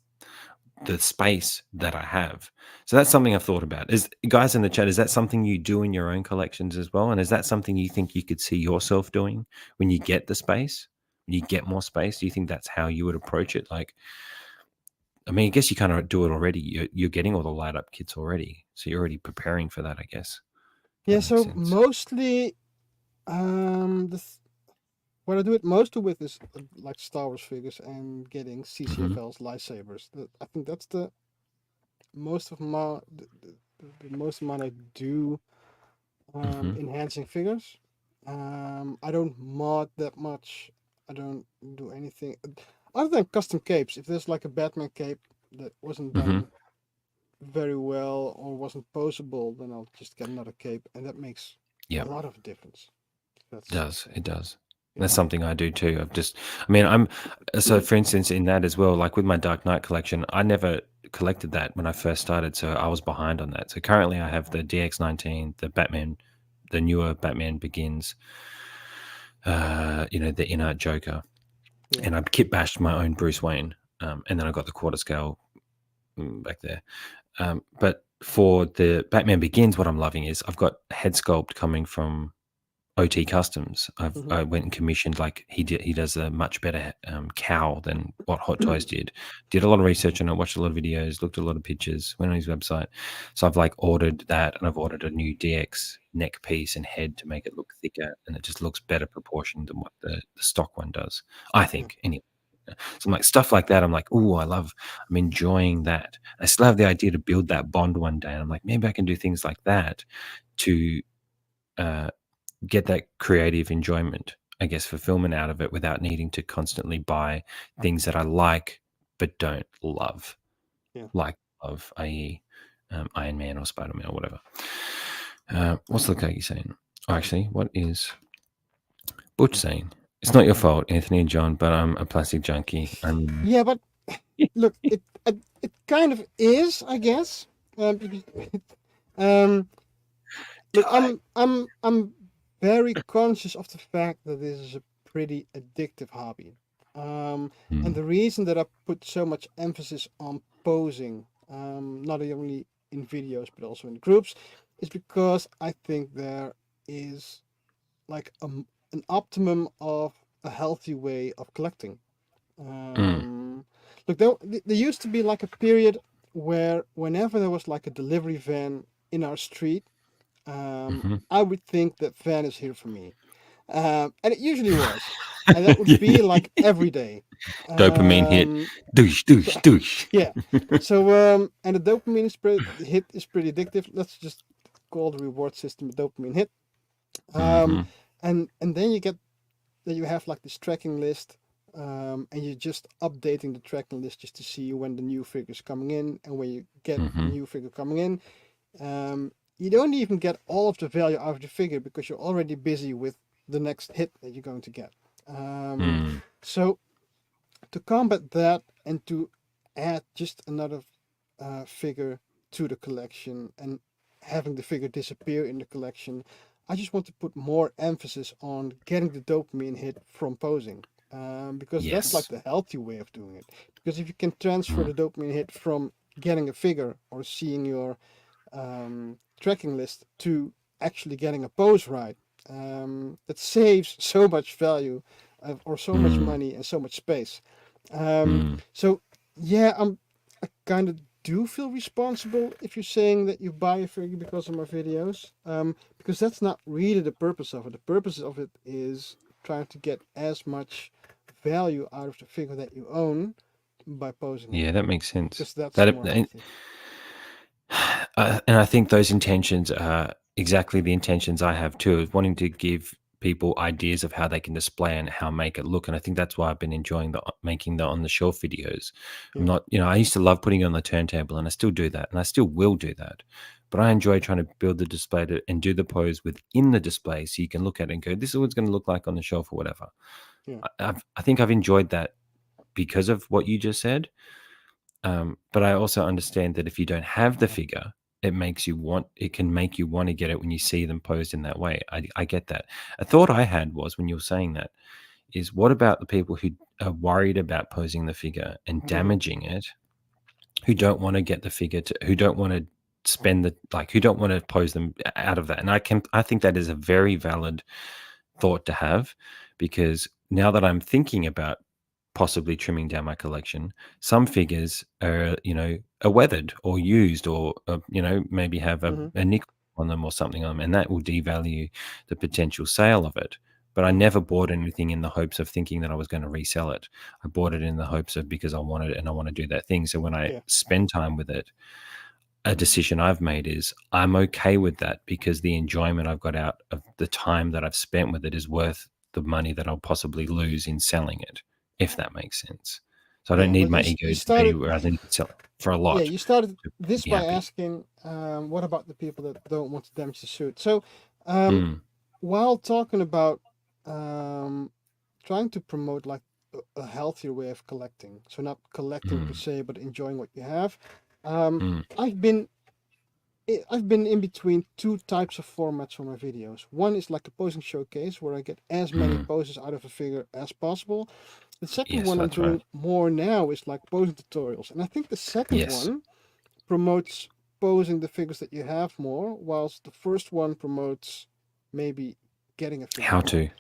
the space that I have. So that's something I've thought about. Is guys in the chat, is that something you do in your own collections as well? And is that something you think you could see yourself doing when you get the space? When you get more space? Do you think that's how you would approach it? Like, I mean, I guess you kind of do it already. You're getting all the light up kits already. So you're already preparing for that, I guess. If Yeah, that makes so sense. mostly, what I do it mostly with is like Star Wars figures and getting Hmm. CCFL's lightsabers. I think that's the most of my the most amount I do Hmm. enhancing figures. I don't mod that much. I don't do anything other than custom capes. If there's like a Batman cape that wasn't Hmm. done very well or wasn't posable, then I'll just get another cape, and that makes a Yeah. lot of difference. It That's does. It does. That's yeah. something I do too. I mean, so for instance, in that as well, like with my Dark Knight collection, I never collected that when I first started. So I was behind on that. So currently I have the DX19, the Batman, the newer Batman Begins, the in-art Joker. Yeah. And I kit bashed my own Bruce Wayne. And then I got the quarter scale back there. But for the Batman Begins, what I'm loving is I've got head sculpt coming from OT Customs. Mm-hmm. I went and commissioned, like he does a much better cowl than what Hot Toys did. Did a lot of research on it, watched a lot of videos, looked at a lot of pictures, went on his website. So I've like ordered that, and I've ordered a new DX neck piece and head to make it look thicker, and it just looks better proportioned than what the stock one does, I Yeah. think. Anyway. So I'm like stuff like that. I'm like, oh, I'm enjoying that. I still have the idea to build that Bond one day. And I'm like, maybe I can do things like that to uh, get that creative enjoyment, I guess, fulfillment out of it without needing to constantly buy things that I like but don't love, Yeah. like love, i.e., Iron Man or Spider Man or whatever. What's the guy saying? Oh, actually, what is Butch saying? It's not your fault, Anthony and John, but I'm a plastic junkie. Yeah, but look, it kind of is, I guess. Because, um, look, I'm very conscious of the fact that this is a pretty addictive hobby. And Mm, the reason that I put so much emphasis on posing, not only in videos but also in groups, is because I think there is like an optimum of a healthy way of collecting. mm, Um, look, there used to be like a period where whenever there was like a delivery van in our street, hmm. I would think that van is here for me. And it usually was. And that would be like every day. Dopamine hit. Um, Douche, so, douche, douche. yeah. So, and the dopamine hit is pretty addictive. Let's just call the reward system a dopamine hit. Um, Hmm. and then you have like this tracking list, and you're just updating the tracking list just to see when the new figure is coming in, and when you get the Hmm. new figure coming in, you don't even get all of the value out of the figure because you're already busy with the next hit that you're going to get. Um, Mm. so to combat that and to add just another figure to the collection and having the figure disappear in the collection, I just want to put more emphasis on getting the dopamine hit from posing. Because that's like Yes. the healthy way of doing it. Because if you can transfer Mm. the dopamine hit from getting a figure or seeing your tracking list to actually getting a pose right, that saves so much value or so much Mm. money and so much space. Mm. So yeah, I kind of do feel responsible if you're saying that you buy a figure because of my videos, because that's not really the purpose of it. The purpose of it is trying to get as much value out of the figure that you own by posing it, Yeah, that makes sense. because that's That more healthy. and I think those intentions are exactly the intentions I have too, of wanting to give people ideas of how they can display and how make it look. And I think that's why I've been enjoying the making the on the shelf videos. I'm Yeah, not, I used to love putting it on the turntable, and I still do that, and I still will do that. But I enjoy trying to build the display and do the pose within the display, so you can look at it and go, "This is what it's going to look like on the shelf," or whatever. yeah, I think I've enjoyed that because of what you just said. But I also understand that if you don't have the figure, it can make you want to get it when you see them posed in that way. I get that. A thought I had was, when you were saying that, is what about the people who are worried about posing the figure and mm-hmm. damaging it, who don't want to get the figure who don't want to who don't want to pose them out of that. And I think that is a very valid thought to have, because now that I'm thinking about possibly trimming down my collection, some figures are weathered or used, or maybe have Mm-hmm. a nickel on them or something on them, and that will devalue the potential sale of it. But I never bought anything in the hopes of thinking that I was going to resell it. I bought it in the hopes of, because I want it and I want to do that thing. So when I Yeah, spend time with it, a decision I've made is I'm okay with that, because the enjoyment I've got out of the time that I've spent with it is worth the money that I'll possibly lose in selling it, if that makes sense. So I don't yeah. need But my you ego to be started where I need to sell it for a yeah lot you started to this be by happy. asking, what about the people that don't want to damage the suit? So, um, Mm, while talking about um, trying to promote like a healthier way of collecting, so not collecting per mm, se, but enjoying what you have. Um, mm, I've been I've been in between two types of formats for my videos. One is like a posing showcase where I get as many mm. poses out of a figure as possible. The second Yes, one I'm that's right. doing more now is like posing tutorials, and I think the second Yes. one promotes posing the figures that you have more, whilst the first one promotes maybe getting a figure How right. to.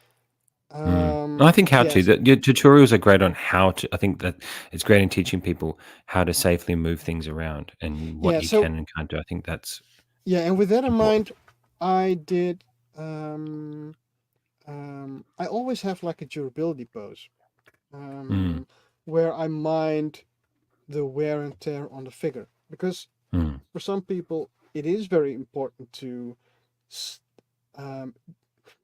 I think how to. Yes, That your tutorials are great on how to. I think that it's great in teaching people how to safely move things around and what yeah. you So can and can't do. I think that's yeah, and with that in important. mind, I did. I always have like a durability pose, Mm, um, where I mind the wear and tear on the figure, because mm, for some people it is very important to s- um,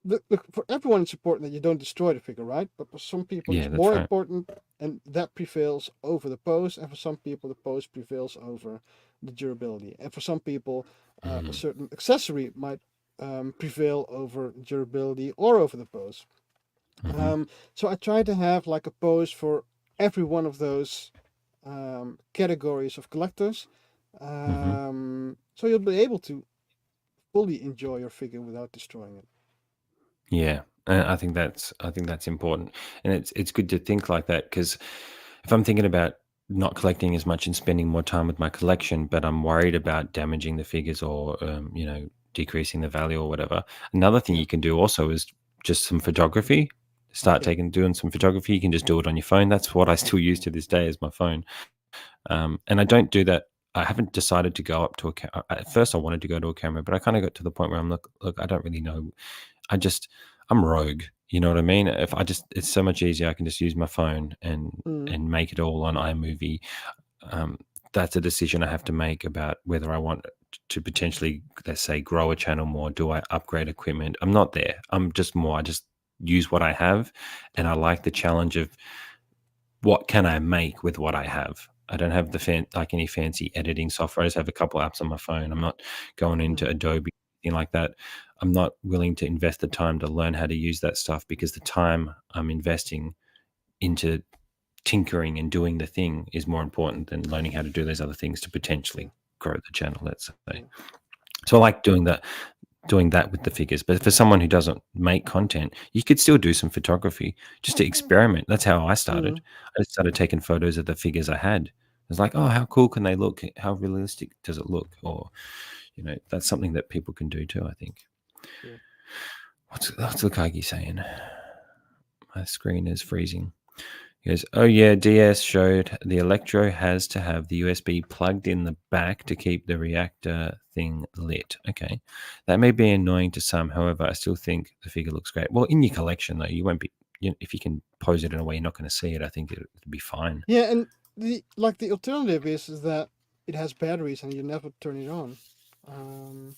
look, for everyone it's important that you don't destroy the figure, right? But for some people yeah, it's that's more right. important, and that prevails over the pose, and for some people the pose prevails over the durability, and for some people a Mm, certain accessory might prevail over durability or over the pose. hmm So I try to have like a pose for every one of those categories of collectors, hmm so you'll be able to fully enjoy your figure without destroying it. Yeah, I think that's important, and it's good to think like that because if I'm thinking about not collecting as much and spending more time with my collection, but I'm worried about damaging the figures or decreasing the value or whatever. Another thing Yeah, you can do also is just some photography. Start yeah. doing some photography. You can just do it on your phone. That's what I still use to this day as my phone. And I don't do that. I haven't decided to go up to a camera. At first, I wanted to go to a camera, but I kind of got to the point where I'm like, look, I don't really know. I just I'm rogue. You know what I mean? If I just it's so much easier. I can just use my phone Mm, and make it all on iMovie. Um, that's a decision I have to make about whether I want to potentially, let's say, grow a channel more. Do I upgrade equipment? I'm not there. I'm just more. I just use what I have, and yeah, I like the challenge of what can I make with what I have. I don't have like any fancy editing software. I just have a couple apps on my phone. I'm not going into mm, Adobe, anything like that. I'm not willing to invest the time to learn how to use that stuff because the time I'm investing into tinkering and doing the thing is more important than learning how to do those other things to yeah, potentially grow the channel, let's say. yeah. So I like doing that with the figures. But for someone who doesn't make content, you could still do some photography just to experiment. That's how I started. Mm, I just started taking photos of the figures I had. It's like, oh, how cool can they look? How realistic does it look? Or, that's something that people can do too, I think. yeah. What's Lukagi saying? My screen is freezing. He goes, oh yeah, DS showed the Electro has to have the USB plugged in the back to keep the reactor thing lit. Okay. That may be annoying to some, however, I still think the figure looks great. Well, in your collection though, you won't be if you can pose it in a way you're not going to see it, I think it'll be fine. Yeah, and the alternative is that it has batteries and you never turn it on. Um,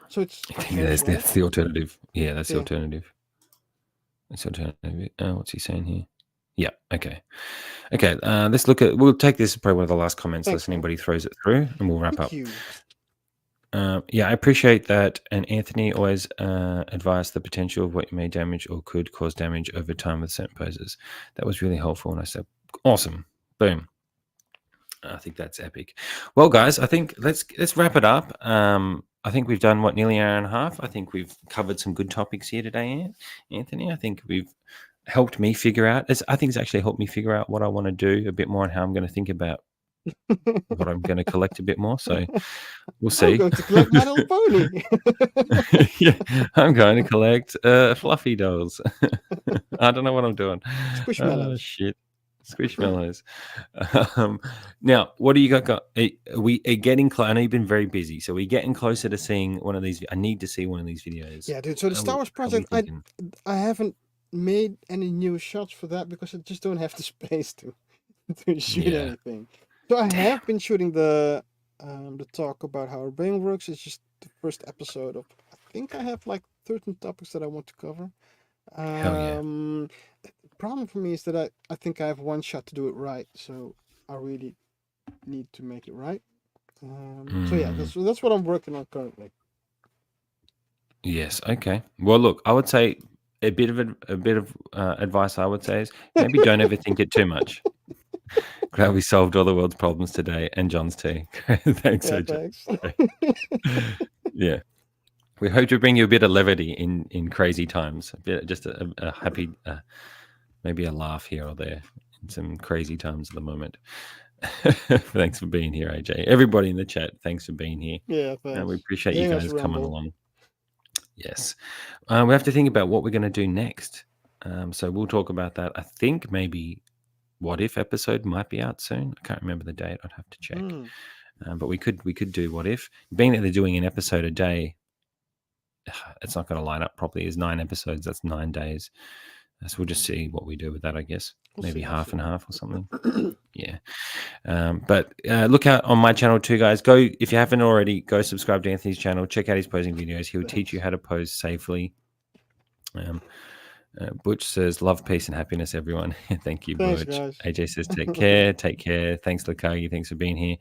so it's I for think shows, right? that's the alternative. Yeah, that's the Yeah. alternative. That's the alternative. What's he saying here? Yeah. Okay. Okay. Let's look at. We'll take this as probably one of the last comments, Thanks, unless man. anybody throws it through, and we'll wrap Thank up. you. Yeah, I appreciate that. And Anthony always advised the potential of what may damage or could cause damage over time with certain poses. That was really helpful. And I said, awesome. Boom. I think that's epic. Well, guys, I think let's wrap it up. I think we've done nearly an hour and a half. I think we've covered some good topics here today, Anthony. I think we've helped me figure out. I think it's actually helped me figure out what I want to do a bit more and how I'm going to think about what I'm going to collect a bit more. So we'll I'm see. going to collect My Little Pony. Yeah, I'm going to collect fluffy dolls. I don't know what I'm doing. Oh Squishmallows. shit, squishmallows. Now, what do you got? Are we getting close? I know you've been very busy, so we're getting closer to seeing one of these. I need to see one of these videos. Yeah, dude. So the Star Wars How are we project, thinking? I haven't made any new shots for that because I just don't have the space to shoot Yeah. anything. So I Damn. have been shooting the talk about how our brain works. It's just the first episode of. I think I have like 13 topics that I want to cover. Hell yeah. The problem for me is that I think I have one shot to do it right. So I really need to make it right. So yeah, Mm, that's what I'm working on currently. yes. Okay. Well, look, I would say a bit of advice. I would say is maybe don't overthink it too much. Glad we solved all the world's problems today and John's too. Thanks, Yeah, OJ. thanks. Yeah. We hope to bring you a bit of levity in crazy times. Just a happy, maybe a laugh here or there in some crazy times at the moment. Thanks for being here, AJ. Everybody in the chat, thanks for being here. Yeah, We thanks. appreciate you Getting us guys coming rumble. along. Yes. We have to think about what we're going to do next. So we'll talk about that. I think maybe What If episode might be out soon. I can't remember the date. I'd have to check. Mm. But we could do What If. Being that they're doing an episode a day, it's not going to line up properly. It's 9 episodes. That's 9 days. So we'll just see what we do with that, I guess. We'll Maybe see. We'll half see. and half or something. Yeah. But look out on my channel too, guys. Go, if you haven't already, go subscribe to Anthony's channel. Check out his posing videos. He'll teach you how to pose safely. Butch says, love, peace, and happiness, everyone. Thank you, Thanks, Butch. guys. AJ says, take care. Take care. Thanks, Lakagi. Thanks for being here.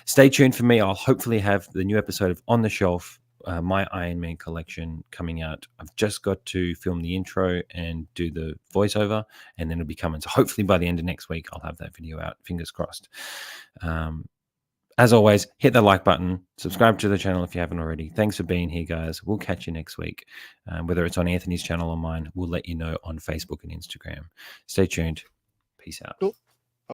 Stay tuned for me. I'll hopefully have the new episode of On the Shelf, my Iron Man collection, coming out. I've just got to film the intro and do the voiceover, and then it'll be coming. So hopefully by the end of next week, I'll have that video out. Fingers crossed. As always, hit the like button, subscribe to the channel if you haven't already. Thanks for being here, guys. We'll catch you next week. Whether it's on Anthony's channel or mine, we'll let you know on Facebook and Instagram. Stay tuned. Peace out. Cool.